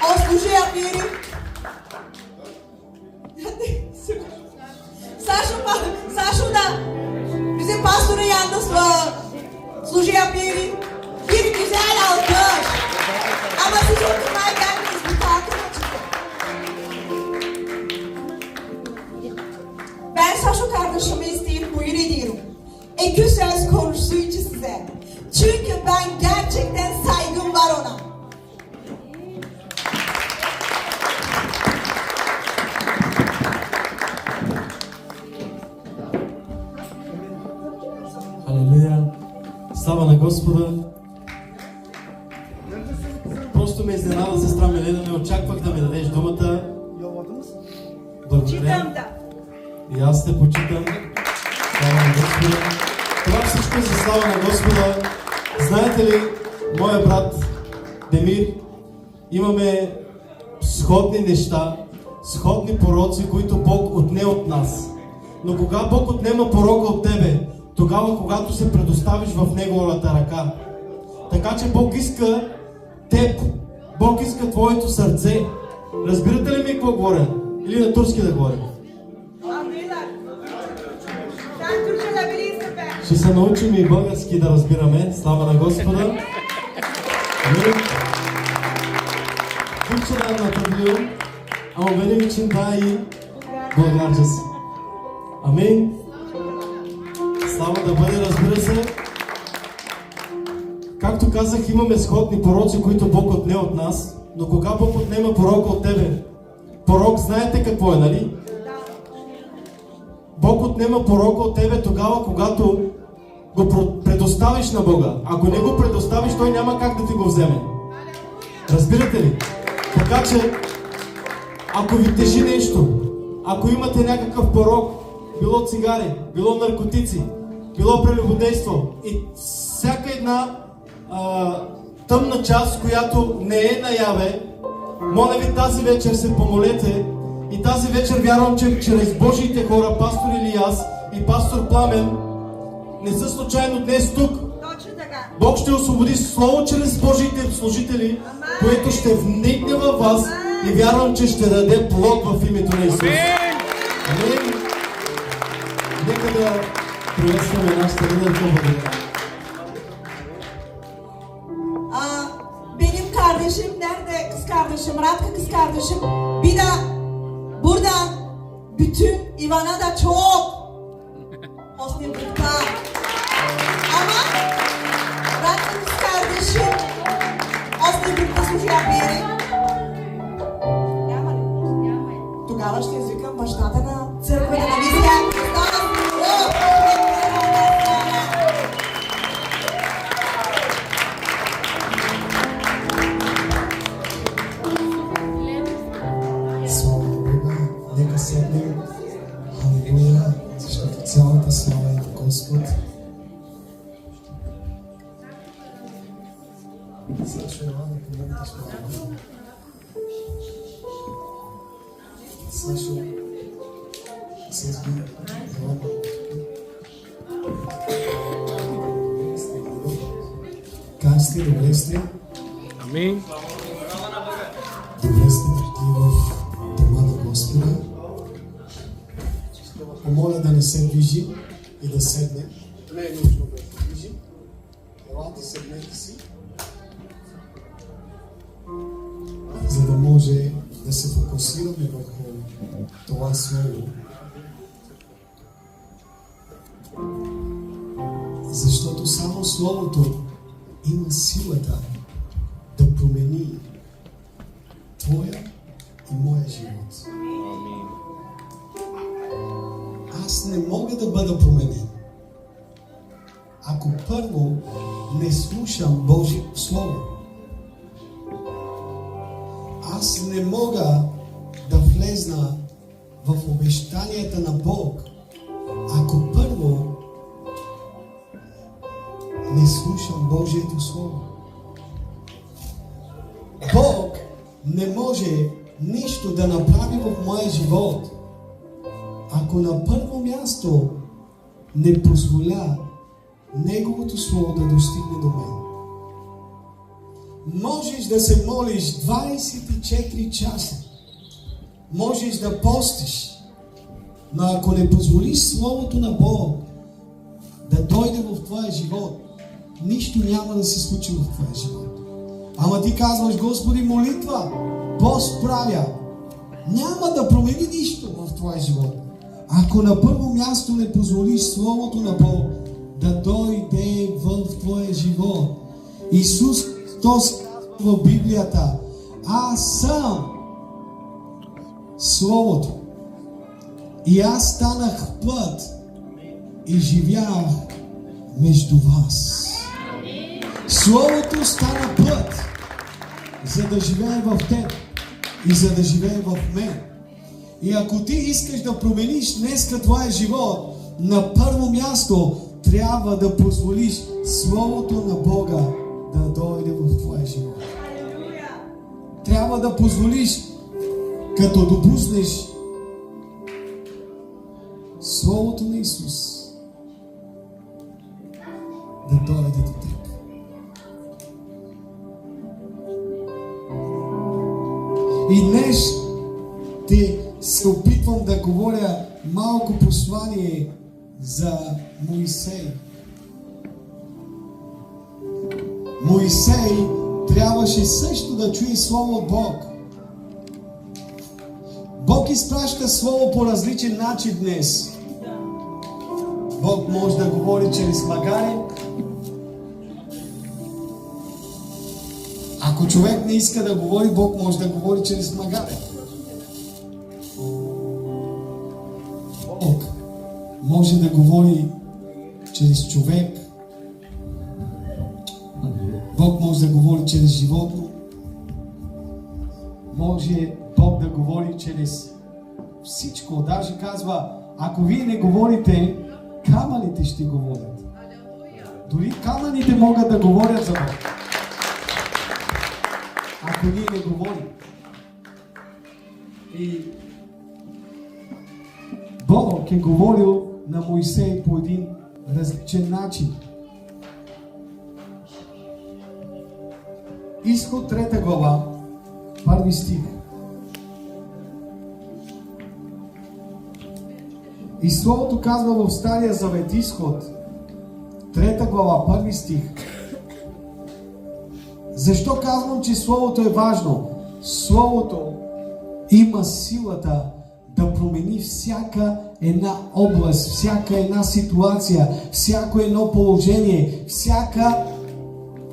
Osnabrück'u yapıyorum. Saşu da bizim pastorun yanında sluji yapıyorum. Bir güzel alkış. Ama siz oturmaya gelmeyiz. Bir takip açık. Ben Saşu kardeşime isteyip buyur ediyorum. İki söz konuştuğu için size. Çünkü ben gerçekten saygım var ona. Халелуя! Слава на Господа! Просто ме изненада, сестра Милена, не очаквах да ми дадеш думата. Благодаря. Читам да. И аз те почитам. Слава на Господа! Това всичко е за слава на Господа. Знаете ли, моя брат Демир, имаме сходни неща, сходни пороци, които Бог отне от нас. Но кога Бог отнема порока от тебе? Тогава, когато се предоставиш в Неговата ръка. Така че Бог иска теб. Бог иска твоето сърце. Разбирате ли ми какво говоря? Или на турски да говоря? Ще се научим и български да разбираме. Слава на Господа. Türkçeden anlatabiliyorum. Ama benim için daha iyi Bulgarcası. Amin. Слава да бъде, разбира се. Както казах, имаме сходни пороци, които Бог отне от нас. Но кога Бог отнема порока от тебе? Порок знаете какво е, нали? Бог отнема порока от тебе тогава, когато го предоставиш на Бога. Ако не го предоставиш, Той няма как да ти го вземе. Разбирате ли? Така че, ако ви тежи нещо, ако имате някакъв порок, било цигари, било наркотици, било прелюбодейство и всяка една тъмна част, която не е наяве, моля ви тази вечер се помолете и тази вечер вярвам, че чрез Божиите хора, пастор Илияс и пастор Пламен, не са случайно днес тук. Бог ще освободи слово чрез Божиите служители, което ще вникне във вас и вярвам, че ще даде плод в името на Исус. Амин. Нека да приветстваме нашата лидерка. Благодаря. Benim kardeşim nerede? Kız kardeşim, Radka kız kardeşim. Bir de buradan bütün Ivana da çok Osnabrück'ta. Ama Radka kız kardeşim Osnabrück'ta служи yapıyorum. Тогава ще извикам бащата на църквата на Визия. Слава Бога, нека седнем. Халелуя, защото цялата слава е на Господ. Сашо, Йоанна, помогнете с малко. Сашо, Сезби, Йоанна. Как сте? Добре сте? Амин. Добре сте дошли в дома на Господа. Помоля да не се движи и да седне. Не е нужно да се движи. Елате, седнете си. За да може да се фокусираме върху това слово. Защото само Словото има силата да промени твоя и моя живот. аз не мога да бъда променен, ако първо не слушам Божието Слово. Аз не мога да влезна в обещанията на Бог, ако първо не слушам Божието Слово. Бог не може нищо да направи в моя живот, ако на първо място не позволя Неговото Слово да достигне до мен. Можеш да се молиш 24 часа, можеш да постиш, но ако не позволиш Словото на Бог да дойде в твоя живот, нищо няма да се случи в твоя живот. Ама ти казваш: Господи, молитва, пост правя, няма да промени нищо в твоя живот, ако на първо място не позволиш Словото на Бог да дойде в твоя живот. Исус Христос казва в Библията: аз съм Словото. И аз станах плът и живях между вас. Словото стана плът, за да живее в теб и за да живее в мен. И ако ти искаш да промениш днеска твоя живот, на първо място трябва да позволиш Словото на Бога да дойде в твоя живот. Трябва да позволиш, като допуснеш Словото на Исус да дойде до теб. И днес се опитвам да говоря малко послание за Моисей. Моисей трябваше също да чуе Слово от Бог. Бог изпраща Слово по различен начин днес. Бог може да говори чрез магари. Ако човек не иска да говори, Бог може да говори чрез магари. Бог може да говори чрез човек. Бог може да говори чрез животно. Може Бог да говори чрез всичко. Даже казва: ако вие не говорите, камъните ще говорят. Дори камъните могат да говорят за Бог, ако ние не говорим. И Бог е говорил на Моисей по един различен начин. Изход 3 глава, 1 стих. И Словото казва в Стария Завет, Изход 3 глава, 1 стих. Защо казвам, че Словото е важно? Словото има силата да промени всяка една област, всяка една ситуация, всяко едно положение, всяка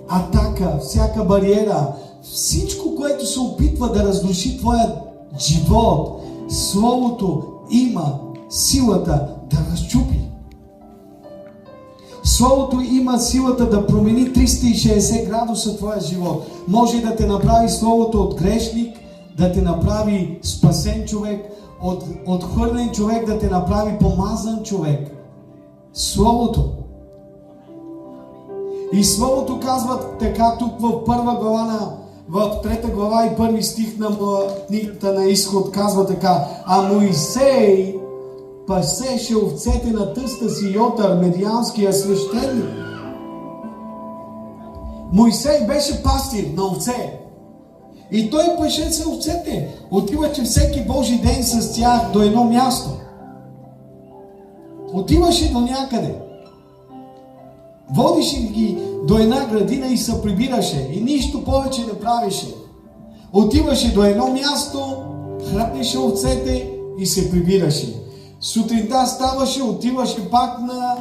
атака, всяка бариера, всичко, което се опитва да разруши твоя живот. Словото има силата да разчупи. Словото има силата да промени 360 градуса твоя живот. Може да те направи Словото от грешник, да те направи спасен човек, от отхвърлен човек да те направи помазан човек. Словото. И Словото казва така тук в 1 глава в 3 глава и 1 стих на книгата на Изход казва така: а Моисей пасеше овцете на тъста си Йотър, медианския свещеник. Моисей беше пастир на овце. И той пашеше овцете. Отиваше всеки Божи ден с тях до едно място. Отиваше до някъде. Водише ги до една градина и се прибираше. И нищо повече не правеше. Отиваше до едно място, хранеше овцете и се прибираше. Сутринта ставаше, отиваше пак на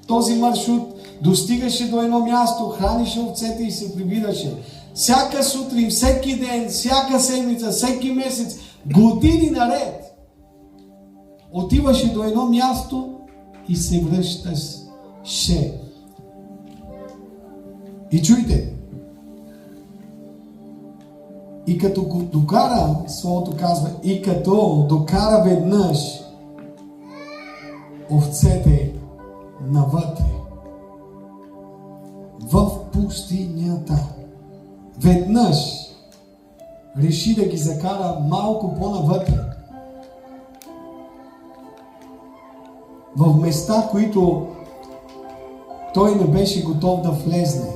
този маршрут, достигаше до едно място, хранише овцете и се прибираше. Всяка сутрин, всеки ден, всяка седмица, всеки месец, години наред. отиваше до едно място и се връщаше. И чуйте, и като го докара, Словото казва, и като докара веднъж овцете навътре, в пустинята, веднъж реши да ги закара малко по-навътре, в места, които той не беше готов да влезне.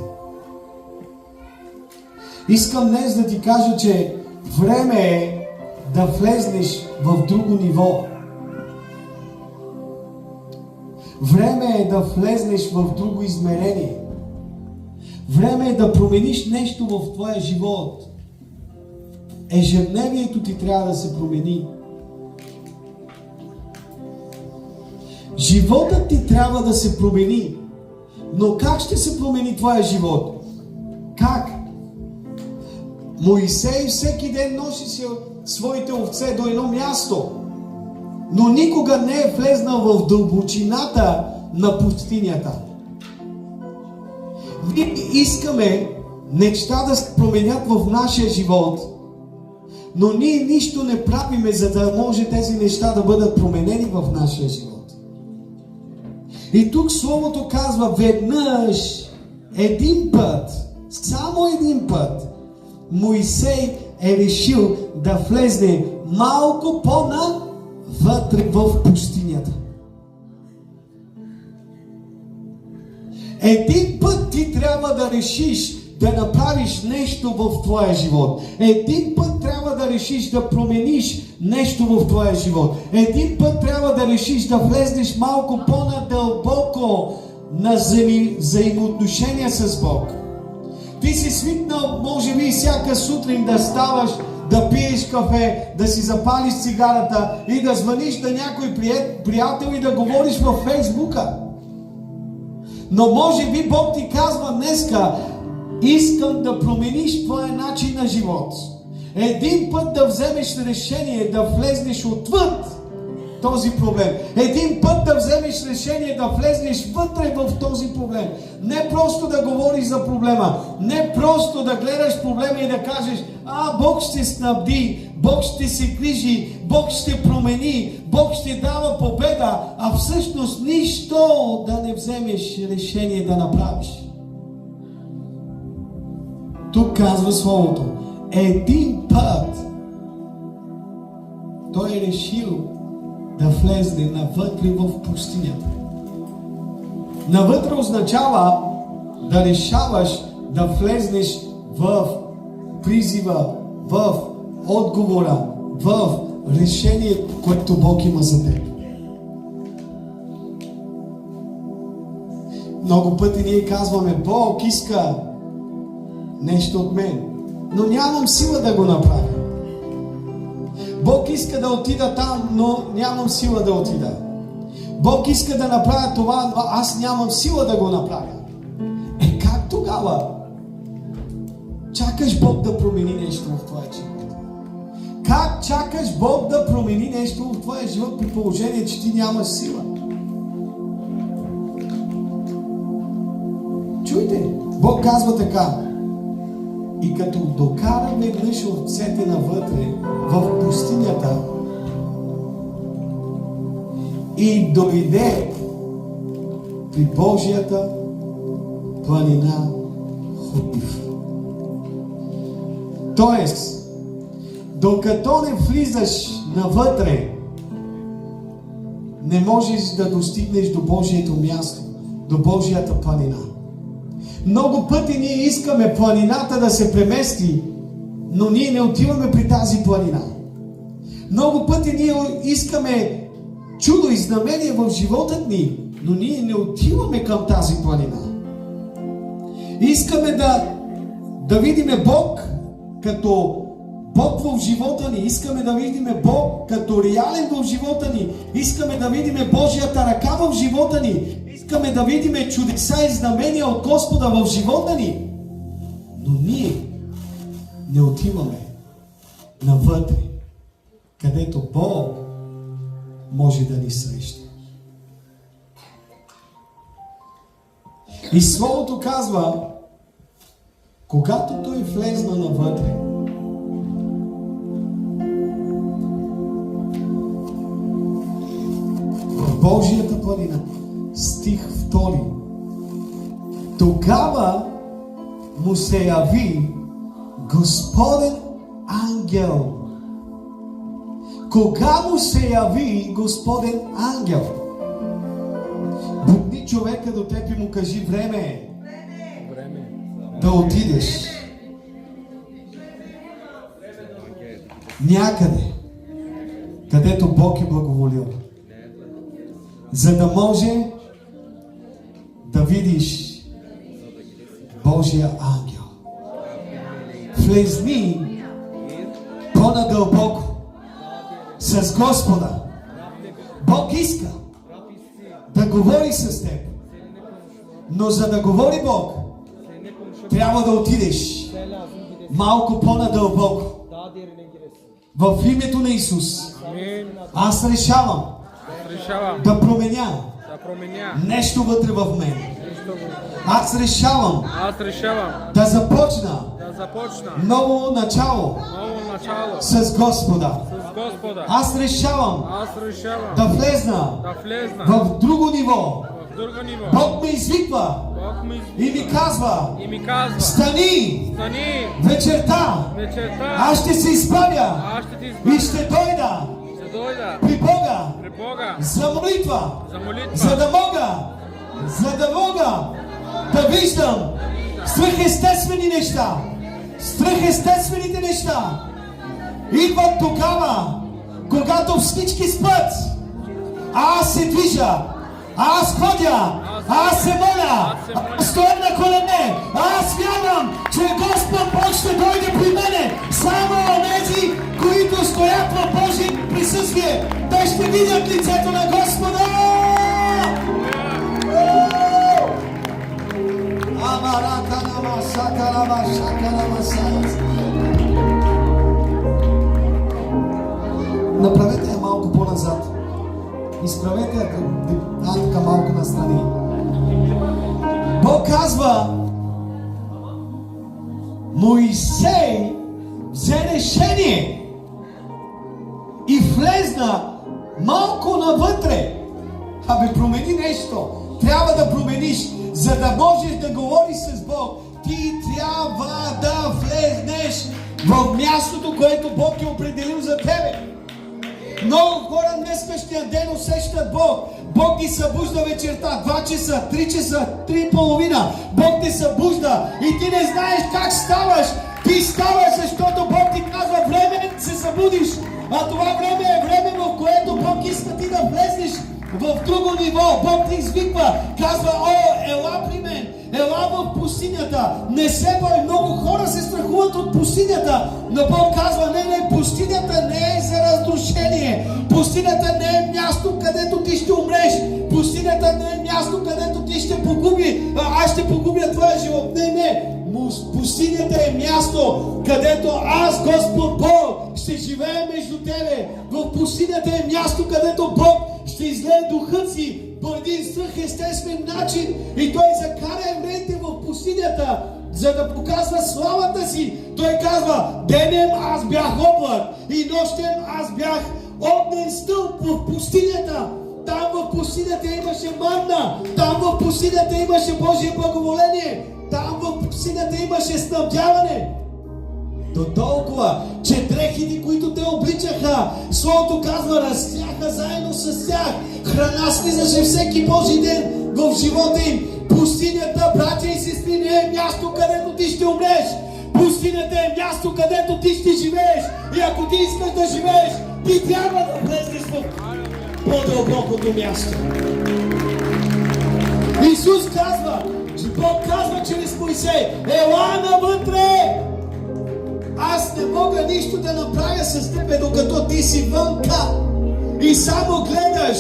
Искам днес да ти кажа, че време е да влезнеш в друго ниво. Време е да влезнеш в друго измерение. Време е да промениш нещо в твоя живот. Ежедневието ти трябва да се промени. Животът ти трябва да се промени. Но как ще се промени твоя живот? Как? Моисей всеки ден носи своите овце до едно място, но никога не е влезнал в дълбочината на пустинята. Ние искаме неща да се променят в нашия живот, но ние нищо не правиме, за да може тези неща да бъдат променени в нашия живот. И тук Словото казва, веднъж, един път, само един път, Моисей е решил да влезне малко по-навътре в пустинята. Един път ти трябва да решиш да направиш нещо в твоя живот. Един път трябва да решиш да промениш нещо в твоя живот. Един път трябва да решиш да влезнеш малко по-надълбоко на взаимоотношения с Бог. Ти си свикнал, може би, всяка сутрин да ставаш, да пиеш кафе, да си запалиш цигарата и да звъниш на някой приятел и да говориш във Фейсбука. Но може би Бог ти казва днеска, искам да промениш твоя начин на живот. Един път да вземеш решение да влезнеш отвъд този проблем. Един път да вземеш решение да влезнеш вътре в този проблем. Не просто да говориш за проблема. Не просто да гледаш проблема и да кажеш, Бог ще снабди, Бог ще се грижи, Бог ще промени, Бог ще дава победа, а всъщност нищо да не вземеш решение да направиш. Тук казва Словото, един път той е решил да влезне навътре в пустинята. Навътре означава да решаваш да влезнеш в призива, в отговора, в решението, което Бог има за теб. Много пъти ние казваме, Бог иска нещо от мен, но нямам сила да го направя. Бог иска да отида там, но нямам сила да отида. Бог иска да направя това, но аз нямам сила да го направя. Как тогава чакаш Бог да промени нещо в твоя живот? Как чакаш Бог да промени нещо в твоя живот при положение, че ти нямаш сила? Чуйте, Бог казва така, и като докара веднъж овцете навътре в пустинята и дойде при Божията планина Хорив. Тоест, докато не влизаш навътре, не можеш да достигнеш до Божието място, до Божията планина. Много пъти ние искаме планината да се премести, но ние не отиваме при тази планина. Много пъти ние искаме чудо и знамение в живота ни, но ние не отиваме към тази планина. Искаме да видиме Бог като Бог в живота ни. Искаме да видиме Бог като реален в живота ни. Искаме да видиме Божията ръка в живота ни. Искаме да видиме чудеса и знамения от Господа в живота ни. Но ние не отиваме навътре, където Бог може да ни срещне. И Словото казва, когато той влезна навътре, в Божията планина, стих 2, тогава му се яви Господен ангел. Кога му се яви Господен ангел? Бутни човека до теб и му кажи, време е да отидеш някъде, където Бог е благоволил, за да може да видиш Божия ангел. Влезни по-надълбоко с Господа. Бог иска да говори с теб, но за да говори Бог, трябва да отидеш малко по-надълбоко. В името на Исус аз решавам да променя нещо вътре в мен. Аз решавам да започна ново начало с Господа. Аз решавам да влезна в друго ниво. Бог ме извиква и ми казва, стани вечерта, аз ще се изправя и ще дойда при Бога за молитва, за да мога да виждам свръхестествени неща. Свръхестествените неща идват тогава, когато всички спят. Аз се движа, аз ходя, аз се моля, аз стоя на колене, аз вярвам, че Господ Бог ще дойде при мене. Само онези, които стоят в Божие присъствие, те ще видят лицето на Господа. Направете я малко по-назад. Изправете я така малко настрани. Бог казва, Моисей взе решение и влезна малко навътре. Промени нещо. Трябва да промениш, за да можеш да говориш с Бог. Ти трябва да влезнеш в мястото, което Бог е определил за тебе. Много хора днескашния ден усещат Бог. Бог ти събужда вечерта, 2 часа, 3 часа, 3:30. Бог те събужда и ти не знаеш как ставаш. Ти ставаш, защото Бог ти казва, време е да се събудиш. А това време е време, в което Бог иска ти да влезеш в друго ниво. Бог ти извиква, казва, ела при мен, ела в пустинята. Не се бой, много хора се страхуват от пустинята, но Бог казва, не, пустинята не е за разрушение. Пустинята не е място, където ти ще умреш. Пустинята не е място, където ти ще погуби. Аз ще погубя твоя живот. Не. Пустинята е място, където аз, Господ Бог, ще живея между тебе. В пустинята е място, където Бог ще излее духът си по един свръхестествен начин. И Той закара евреите в пустинята, за да показва славата си. Той казва, денем аз бях облак и нощем аз бях огнен стълб в пустинята. Там в пустинята имаше манна, там в пустинята имаше Божие благоволение, там в пустинята имаше снабдяване. До толкова, че дрехите, които те обличаха, Словото казва, растяха заедно с тях. Храна слизаше всеки Божи ден в живота им. Пустинята, братя и сестри, не е място, където ти ще умреш. Пустинята е място, където ти ще живееш. И ако ти искаш да живееш, ти трябва да влезеш в по-дълбокото място. Исус казва, Бог казва чрез Моисей, ела навътре! Аз не мога нищо да направя с тебе, докато ти си вънка и само гледаш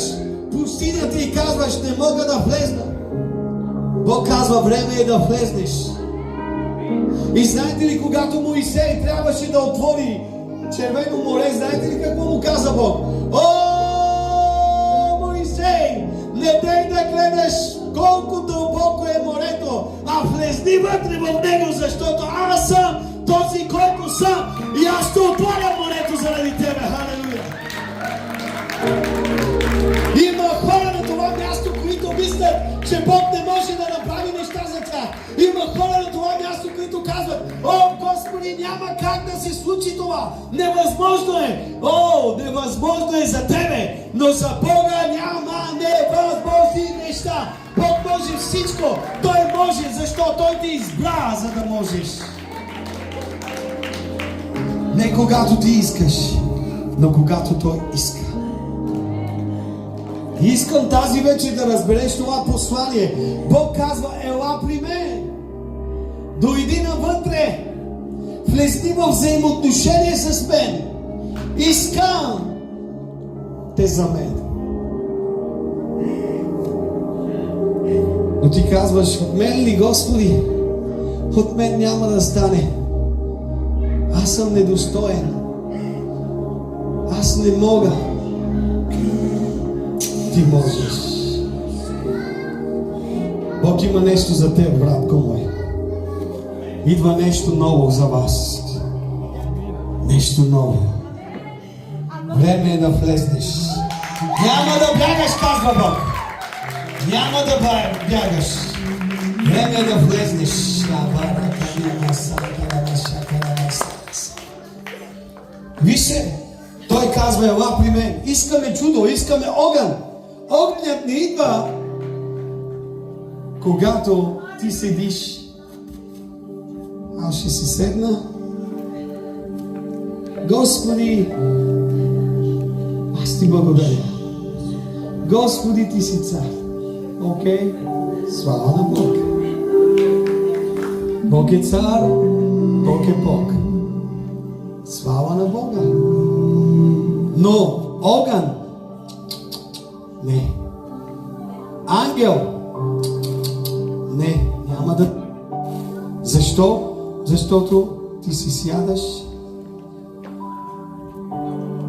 пустинята и казваш, не мога да влезна. Бог казва, време е да влезнеш. И знаете ли, когато Моисей трябваше да отвори Червено море, знаете ли какво му каза Бог? виждаш колко дълбоко е морето, а влезни вътре в него, защото аз съм този, който съм и аз ще отворя морето заради тебе. Халелуя! Има хора на това място, които мислят, че Бог не може да направи неща за тях. Има хора на това място, които казват: о, Господи, няма как да се случи това. Невъзможно е. О, невъзможно е за тебе, но за Бога няма невъзможни неща. Бог може всичко. Той може, защото Той те избра, за да можеш. Не когато ти искаш, но когато Той иска. И искам тази вечер да разбереш това послание. Бог казва: ела при мен. Дойди навътре. Влезни в взаимоотношение с мен. Искам те за мен. Но ти казваш: от мен ли, Господи? От мен няма да стане. Аз съм недостоен. Аз не мога. Ти можеш. Бог има нещо за теб, братко мой. Идва нещо ново за вас. Нещо ново. Време е да влезнеш. Няма да бягаш, казва Бог. Няма да бягаш. Време е да влезнеш. Вижте, Той казва: ела при мен. Искаме чудо, искаме огън. Огнят не идва, когато ти седиш. Аз ще си седна. Господи, аз ти благодаря. Господи, ти си цар. Окей? Слава на Бог. Бог е цар, Бог е Бог. Слава на Бога. Но огън, не. Ангел, не, няма да. Защо? Защото ти си сядаш.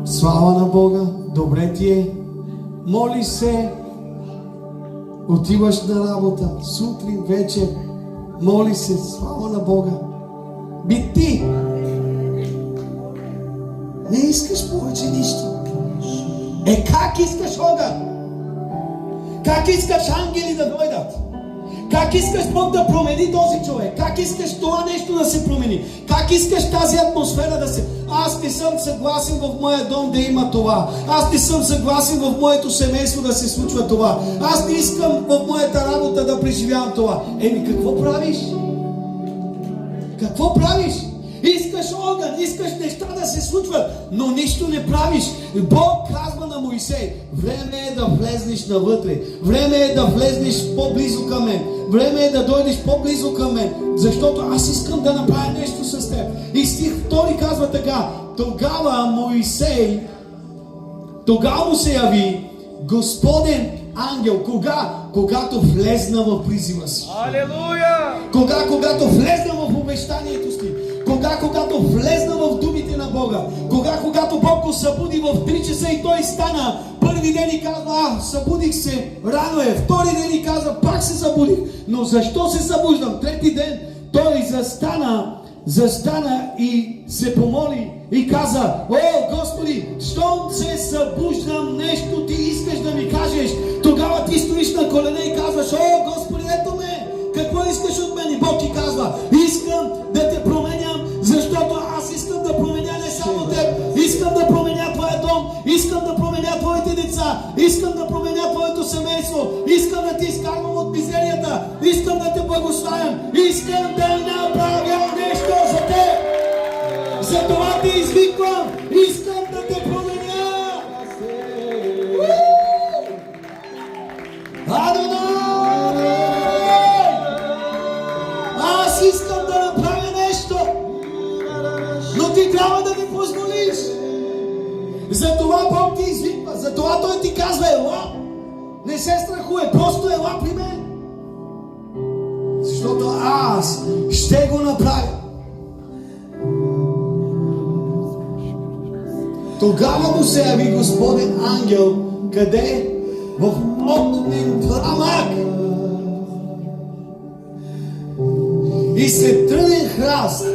Слава на Бога, добре ти е. Моли се. Отиваш на работа, сутрин, вечер. Моли се, слава на Бога. Би ти. Не искаш повече нищо. Как искаш огън? Как искаш ангели да дойдат? Как искаш Бог да промени този човек? Как искаш това нещо да се промени? Как искаш тази атмосфера да се... Аз не съм съгласен в моя дом да има това. Аз не съм съгласен в моето семейство да се случва това. Аз не искам в моята работа да преживявам това. Какво правиш? Какво правиш? Искаш огън, искаш неща да се случват, но нищо не правиш. Бог казва на Моисей: време е да влезнеш навътре. Време е да влезнеш по-близо към мен. Време е да дойдеш по-близо към мен, защото аз искам да направя нещо с теб. И стих 2 казва така: тогава Моисей, тогава му се яви Господен ангел. Кога? Когато влезна в призива си. Алелуя! Когато влезна в обещанието си. Когато влезна в думите на Бога. Когато Бог го събуди в 3 часа и той стана. Първи ден и казва: събудих се, рано е. Втори ден и казва: пак се събудих. Но защо се събуждам? Трети ден той застана и се помоли и каза: о, Господи, щом се събуждам, нещо ти искаш да ми кажеш. Тогава ти стоиш на колене и казваш: о, Господи, ето ме, какво искаш от мен? И Бог ти казва: искам да те променям, защото аз искам да променя не само теб, искам да променя твоя дом, искам да променя твоите деца, искам да променя твоето семейство, искам да ти изкарвам от мизерията, искам да те благославям, искам да направя нещо за теб. Затова те извиквам, искам да те променя. Адонай! Аз искам да направя нещо, но ти трябва да ми позволиш. Затова Бог ти извиква, затова Той ти казва: ела. Не се страхуй, просто ела при мен. Защото аз ще го направя. Тогава му се яви Господен ангел. Къде? в огнен пламък. И след трънен храст,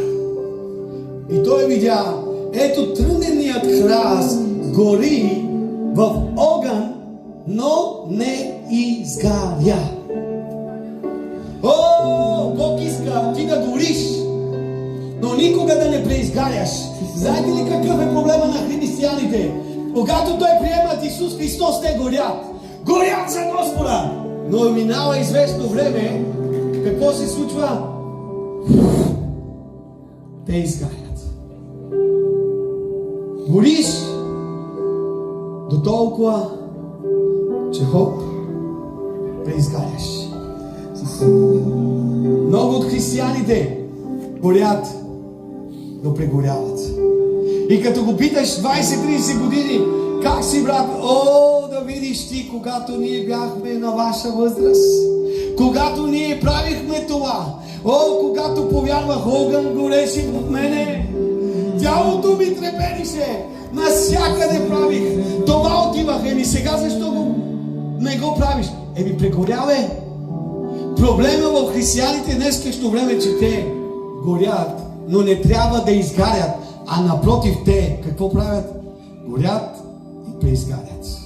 и той видя, ето тръненият храст гори в огън, но не изгаря. О, Бог иска ти да гориш, но никога да не преизгаряш. Знаете ли какъв е проблема на християните? Когато той приемат Исус Христос, те горят. Горят за Господа! Но минава известно време, какво се случва? Те изгарят. Гориш до толкова, че хоп, преизгаряш. Много от християните горят, но прегоряват. И като го питаш 20-30 години, как си, брат? О, да видиш ти, когато ние бяхме на ваша възраст, когато ние правихме това, о, когато повярвах, огън гореше в мене, тялото ми трепенише, насякъде правих, това отивах. Сега защо не го правиш? Прегорявай. Проблема в християните днескащо време, че те горят, но не трябва да изгарят, а напротив те какво правят? Горят и преизгарят.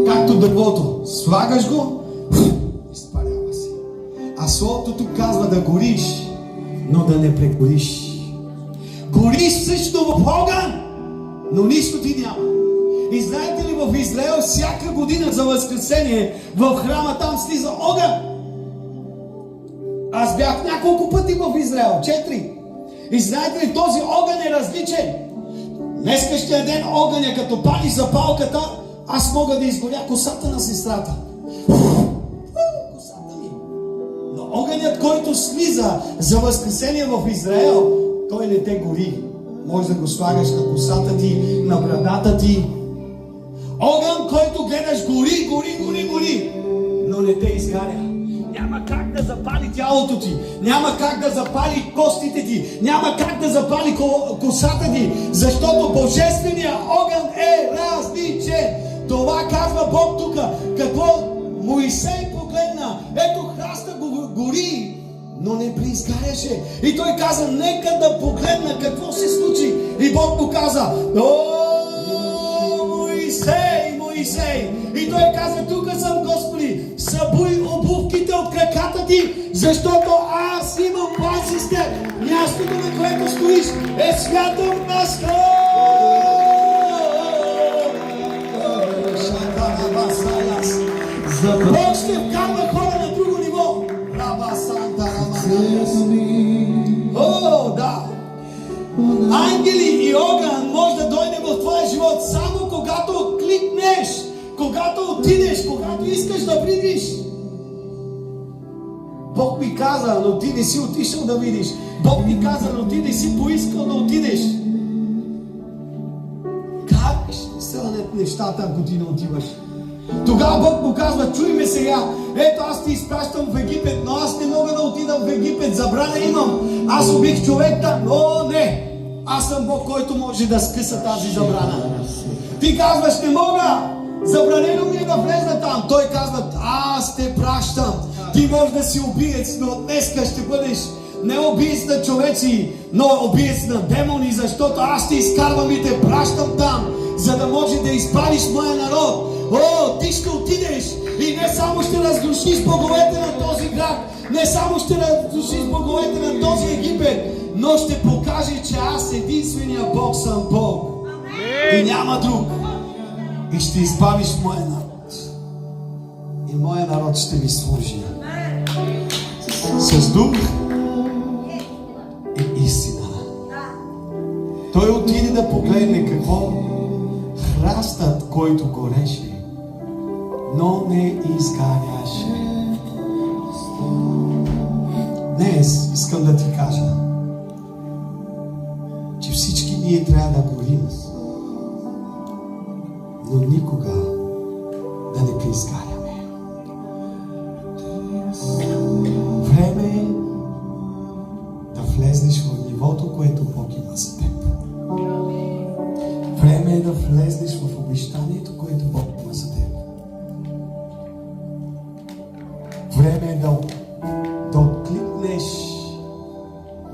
Както дървото, слагаш го, изпарява се. А Словото тук казва да гориш, но да не прегориш. Гориш също в огън, но нищо ти няма. И знаете ли, в Израел всяка година за Възкресение в храма там слиза огън. Аз бях няколко пъти в Израел, 4. И знаете ли, този огън е различен. Днескащия ден огъня, като пали запалката, аз мога да изгоря косата на сестрата. Косата ми. Но огънят, който слиза за Възкресение в Израел, той не те гори. Може да го слагаш на косата ти, на брадата ти. Огън, който гледаш, гори, но не те изгаря. Няма как да запали тялото ти, няма как да запали костите ти, няма как да запали косата ти, защото божественият огън е различен. Това казва Бог тук. Какво Моисей погледна? Ето храста гори, но не преизгаряше. И той каза, нека да погледна какво се случи. И Бог му каза, о, Моисей. И той каза, тук съм, Господи, събуй обувките от краката ти, защото аз имам план с теб. Мястото, на което стоиш, е свято място. Бог ще вкарва хора на друго ниво. О, да. Ангели и огън може да дойде в твоя живот само когато кликнеш, когато отидеш, когато искаш да видиш. Бог ми каза, но ти не си отишъл да видиш. Бог ми каза, но ти не си поискал да отидеш. Как ще станат нещата, ако ти не отиваш? Тогава Бог му казва, чуй ме сега, ето аз ти изпращам в Египет, но аз не мога да отида в Египет, забрана имам. Аз убих човек там, но не. Аз съм Бог, който може да скъса тази забрана. Ти казваш, не мога, забранено ми е да влезна там. Той казва, аз те пращам. Ти можеш да си убиец, но днеска ще бъдеш не убиец на човеци, но убиец на демони, защото аз те изкарвам и те пращам там, за да може да изпалиш моя народ. О, ти ще отидеш и не само ще разрушиш боговете на този град, не само ще разрушиш боговете на този Египет, но ще покаже, че аз единствения Бог съм Бог. И няма друг. И ще избавиш моя народ. И моя народ ще ми служи. С дух и истина. Той отиде да погледне какво храстът, който гореше, но не изгаряше. Днес искам да ти кажа, че всички ние трябва да горим, но никога да не преизгаряме. Време е да влезнеш в нивото, което Бог има за теб. Време Време е да влезнеш в обещанието, което Бог има за теб. Време е да откликнеш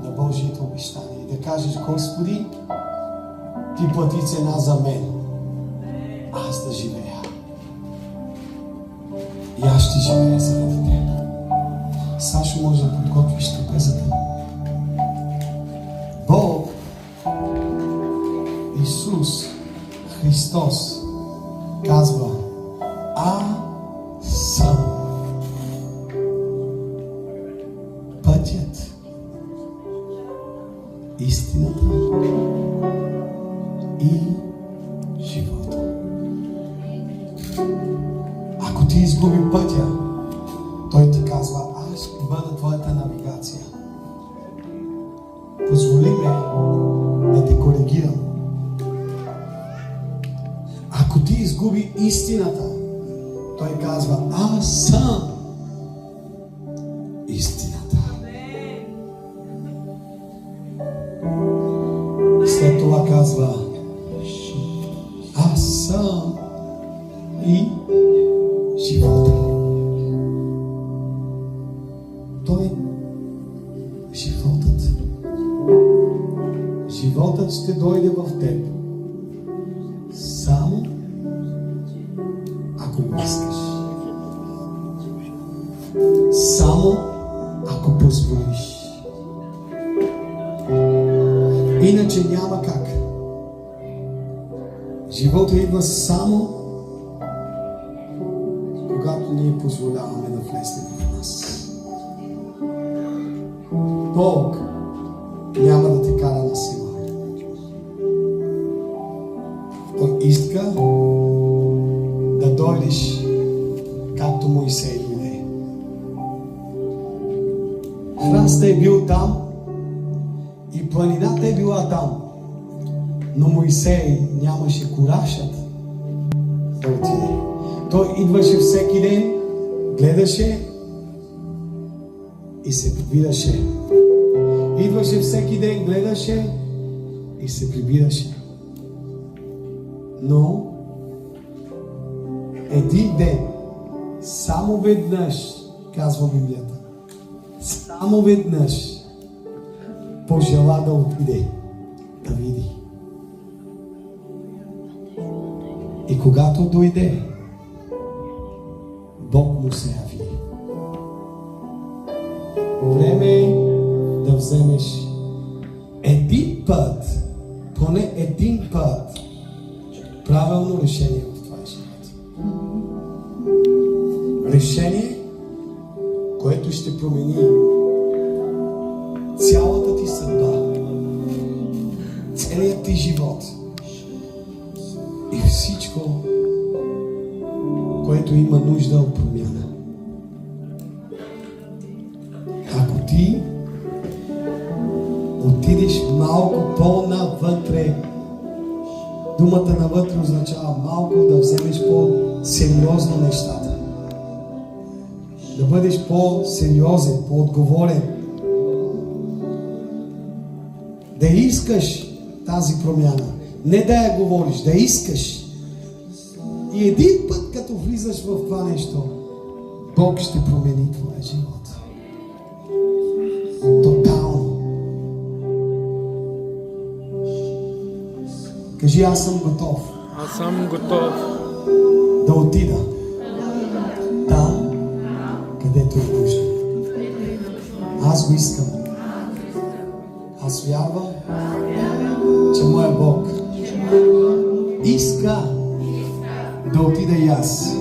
на Божието обещание и да кажеш: Господи, Ти плати цена за мен, аз да живея. И аз ще живея заради теб. Сашо, може да подготвиш трапезата. Бог, Исус Христос казва: аз съм пътят, истината и живота. Ако ти изгуби пътя, Той ти казва: аз ще бъда твоята навигация. Позволи ме да те коригирам. Ако ти изгуби истината, Той казва: аз съм истината. След това казва: аз съм и живота. Той е животът. Животът ще дойде в теб само ако го искаш. Само ако позволиш. Иначе няма как. Живота идва само когато ние позволяваме да влезне в нас. Бог няма да те кара на сила. Той иска да дойдеш както Моисей дойде. Храстът е бил там и планината е била там, но Моисей нямаше куражът да отиде. Той идваше всеки ден, гледаше и се прибираше. Идваше всеки ден, гледаше и се прибираше. Но един ден, само веднъж, казва Библията, само веднъж пожела да отиде, да види. И когато дойде, Бог му се яви. Време е да вземеш един път, поне един път, правилно решение в твоя живот. Решение, което ще промени цялата ти съдба, целият ти живот и всичко, което има нужда от промяна. Ако ти отидеш малко по-навътре, думата навътре означава малко да вземеш по-сериозно нещата. Да бъдеш по-сериозен, по-отговорен. Да искаш тази промяна. Не да я говориш, да искаш. И един път, като влизаш в това нещо, Бог ще промени твоя живот. Тотално. Кажи: аз съм готов. Аз съм готов Да отида там, където е нужда. Аз го искам. Аз вярвам, че моя Бог иска да отида и аз,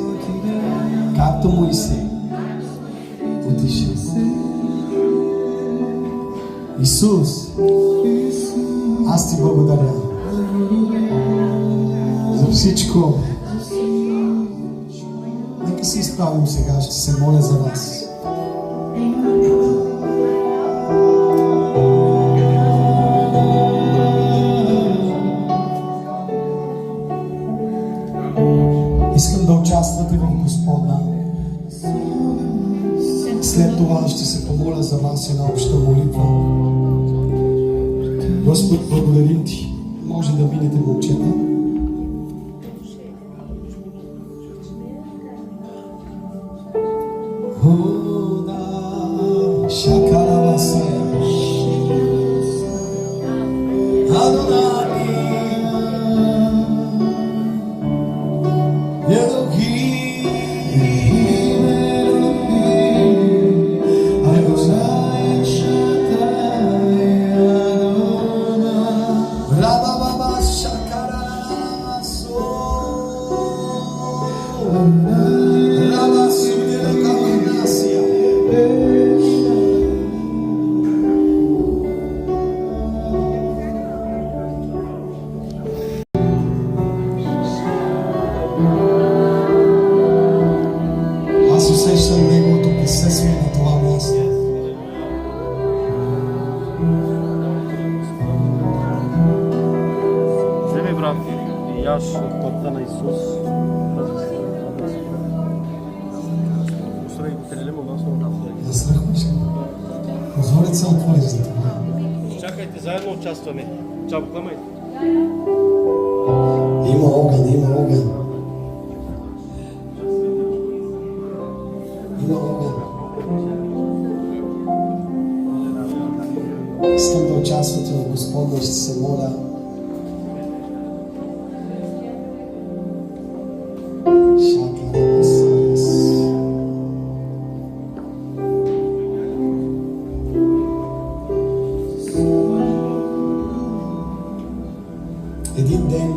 както Моисей отише. Исус, аз ти благодаря за всичко. Нека се изправим сега, ще се моля за вас. Искам да участвате в Господна. След това ще се помоля за вас една обща молитва. Господ, благодарим Ти. Може да минете момчета. Ям и яш от плътта на Исус. Да сръхваш ли? Прозореца отвори за това. Чакайте, заедно участваме. Чапкаме. Има огън, има огън. Има огън. Искам да участвате в Господа, ще се моля. Един ден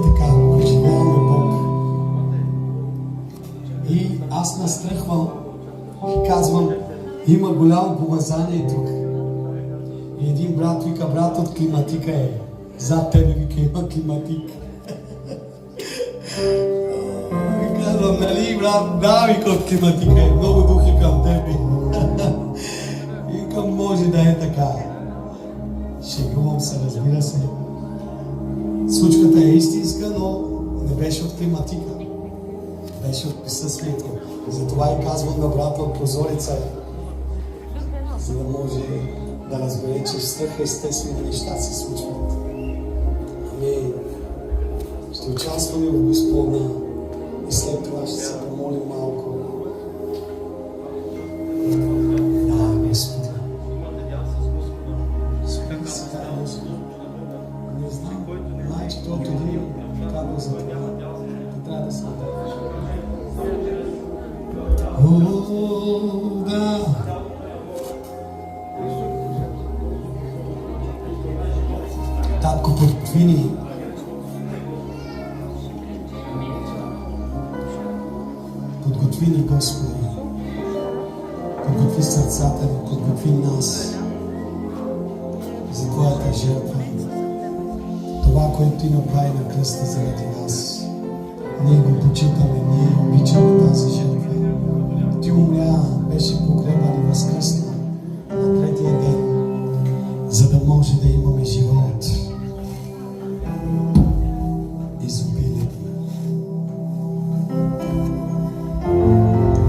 така, преживяваме Бог. И аз настръхвам и казвам, има голямо помазание тук. И един брат вика, брат от климатика е. Зад тебе вика, има климатик. И казвам, нали брат, да, вика от климатика е. Много духи към тебе. И викам, може да е така. Шегувам се, разбира се. Случката е истинска, но не беше от климатика. Беше от присъствието. Затова и казвам на брата от прозореца, за да може да разбере, че в страха естествени неща се случват. Ами, ще участваме в Господа и след това ще се помолим малко. Да, Господи. Не знам, майче, който един казва за това. Трябва да се отдаваш. О, да. Татко, подготвини. Подготвини, Господи. Подготви сърцата ни, подготви нас за Твоята жертва. Това, което Ти направи на кръста заради нас. Ние го почитаме, ние обичаме тази жертва. Ти умря, беше погребан и възкръсна на третия ден, за да може да имаме живот. Изобилен.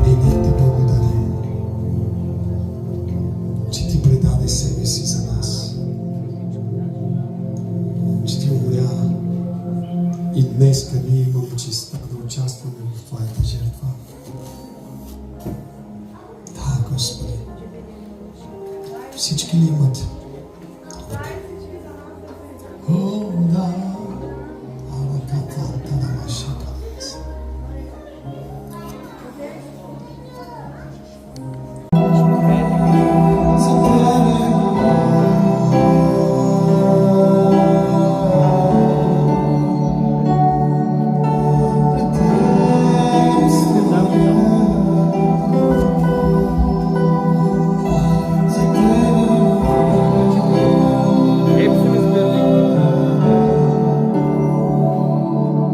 И ние Ти благодарим, че Ти предаде себе си за нас. Че Ти умря и днес ние имаме честа да участваме в Твоята жертва. Да, Господи. Всички ли имат? О, да. Араката, тарамашака.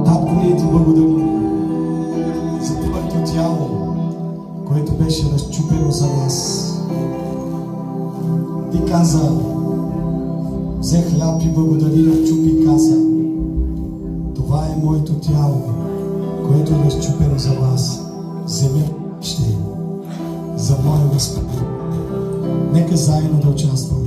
Татко, ние Ти благодарим за Твоето тяло, което беше разчупено за нас. Ти каза, взе хляб и благодари, разчупи и каза, това е моето тяло, което е разчупено за вас. Вземете за моя Господин. Нека заедно да участваме.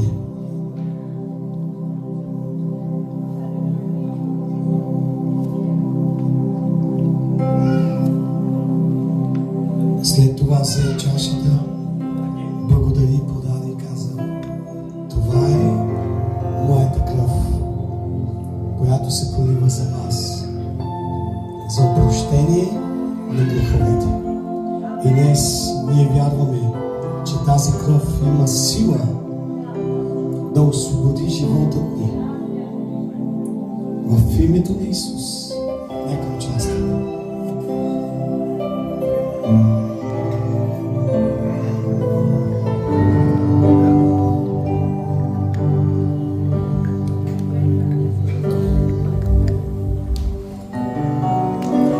След това взе чашата, благодари, подаде и каза, това е моята кръв, която се пролива за вас, за опрощение на греховете. И днес ние вярваме, че тази кръв има сила да освободи живота ни. В името на Исус, нека участваме.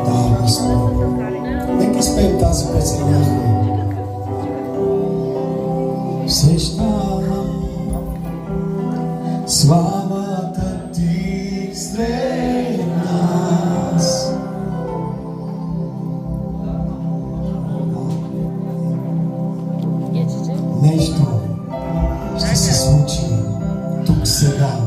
Да, Господи. Нека спеем тази песен Яхве. Всещам славата Ти, случи тук сега.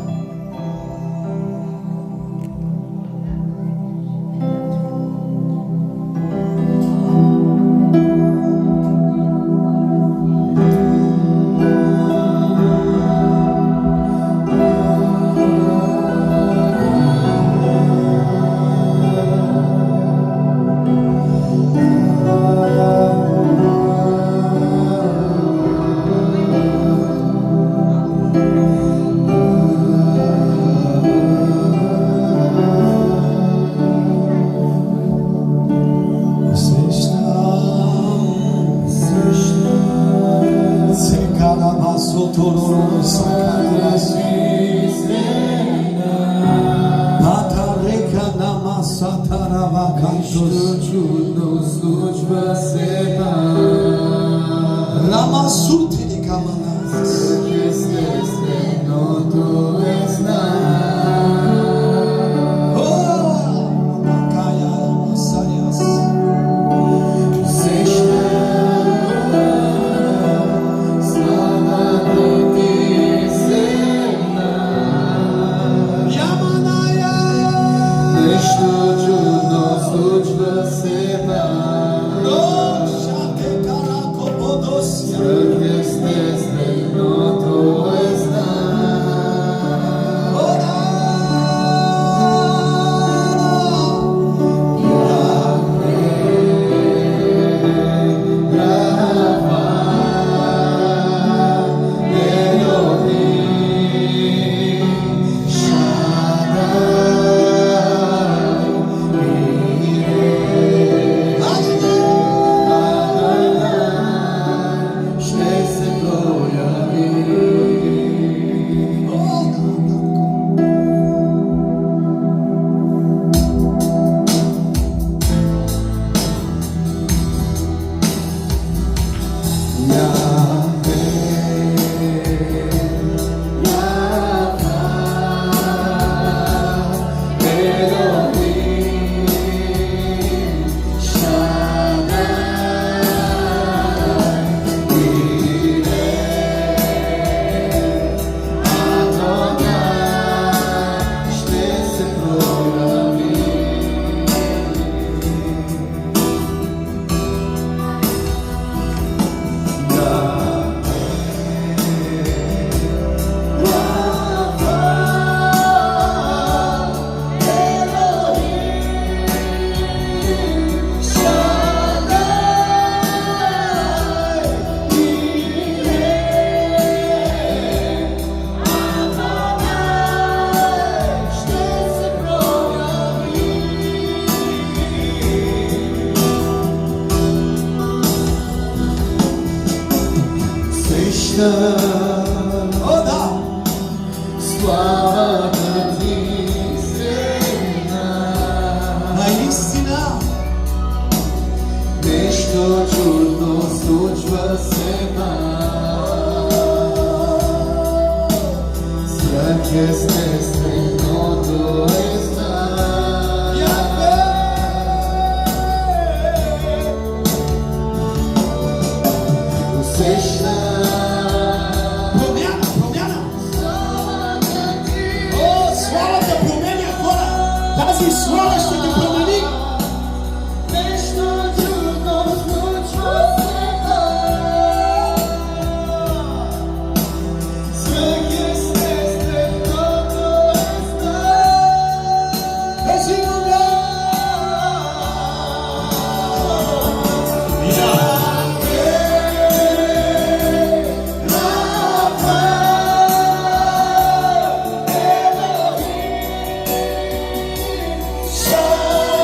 Show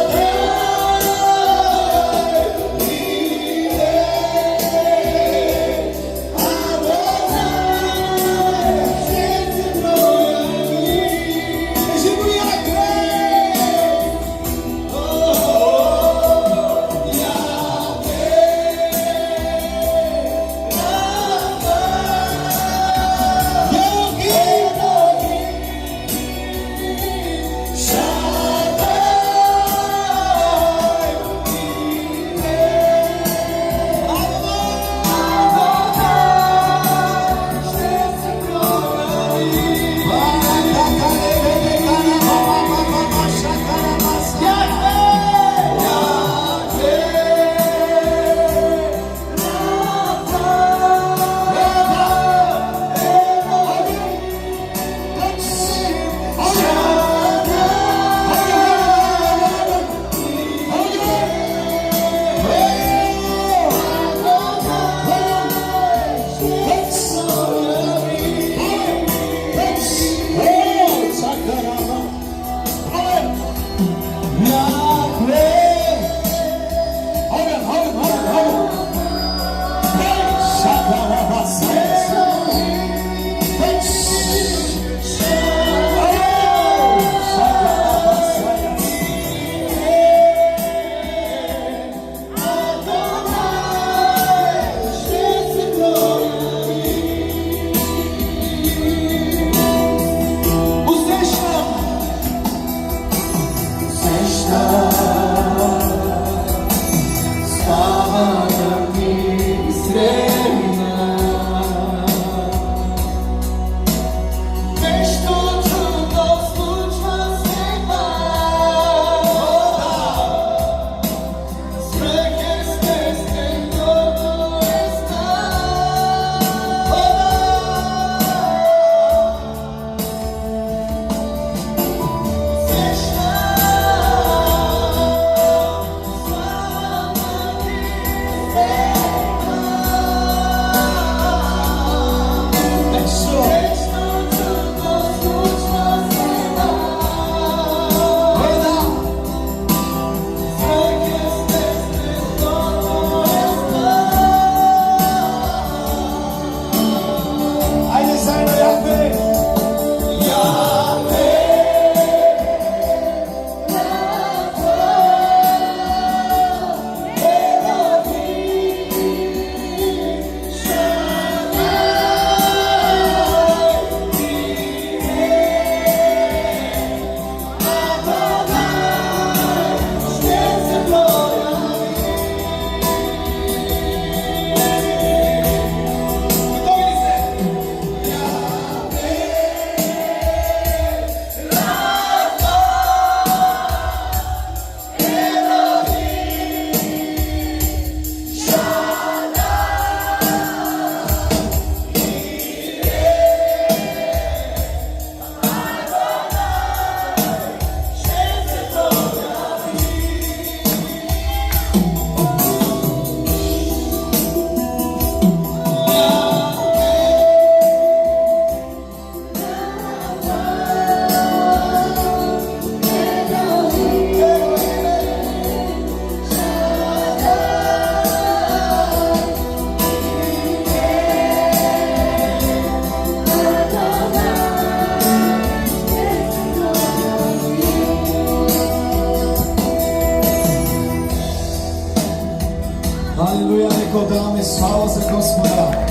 всичко даваме слава за Господа,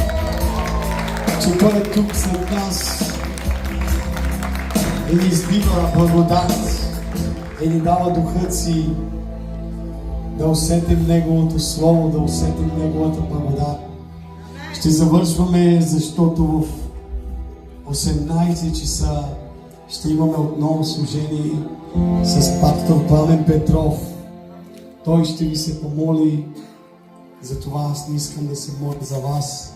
че Той е тук сред нас и ни избива благодат и ни дава духът си да усетим Неговото Слово, да усетим Неговата благодат. Ще завършваме, защото в 18 часа ще имаме отново служение с пастор Пламен Петров. Той ще ви се помоли. Затова аз не искам да се моля за вас.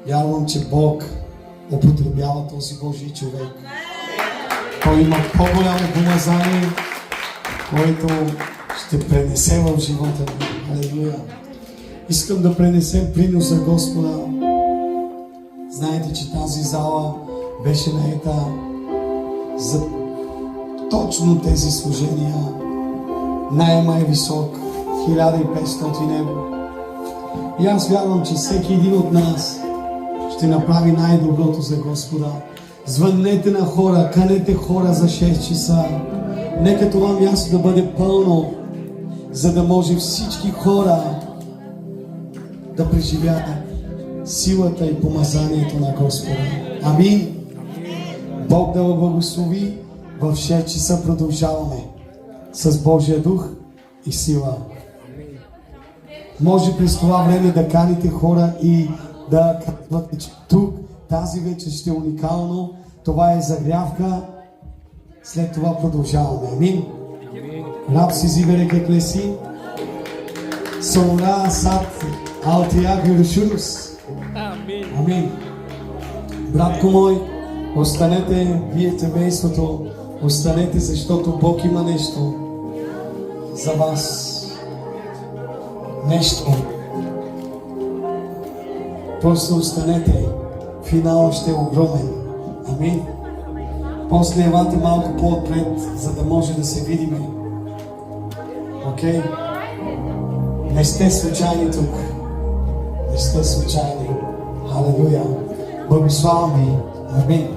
Вярвам, че Бог употребява този Божий човек. Той има по-голямо помазание, което ще пренесе в живота ни. Алелуя! Искам да пренесем принос за Господа. Знаете, че тази зала беше наета за точно тези служения. Найема е висок, 1500 евро. И аз вярвам, че всеки един от нас ще направи най-доброто за Господа. Звъннете на хора, канете хора за 6 часа. Нека това място да бъде пълно, за да може всички хора да преживеят силата и помазанието на Господа. Амин. Бог да ви благослови. В 6 часа продължаваме с Божия дух и сила. Може през това време да каните хора и да казвате, че тук тази вечер ще е уникално. Това е загрявка. След това продължаваме. Амин. Раб си зибере кеклеси. Сонра сад алтия гюршурус. Амин. Братко мой, останете, вие семейството, останете, защото Бог има нещо за вас. Нещо. Просто останете. Финал ще е огромен. Амин. После елате малко по-отпред, за да може да се видиме. Окей? Не сте случайни тук. Не сте случайни. Халелуя. Благославам ви. Амин.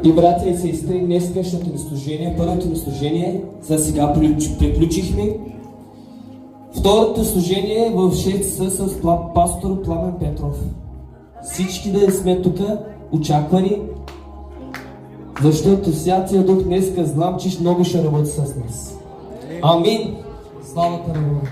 И братя и сестри, днескашното ни служение, първото ни служение, за сега приключихме. Второто служение е в 6 часа с пастор Пламен Петров. Всички да сме тук, очаквани, защото Святия Дух днеска знам, че много ще работи с нас. Амин! Славата на Бога!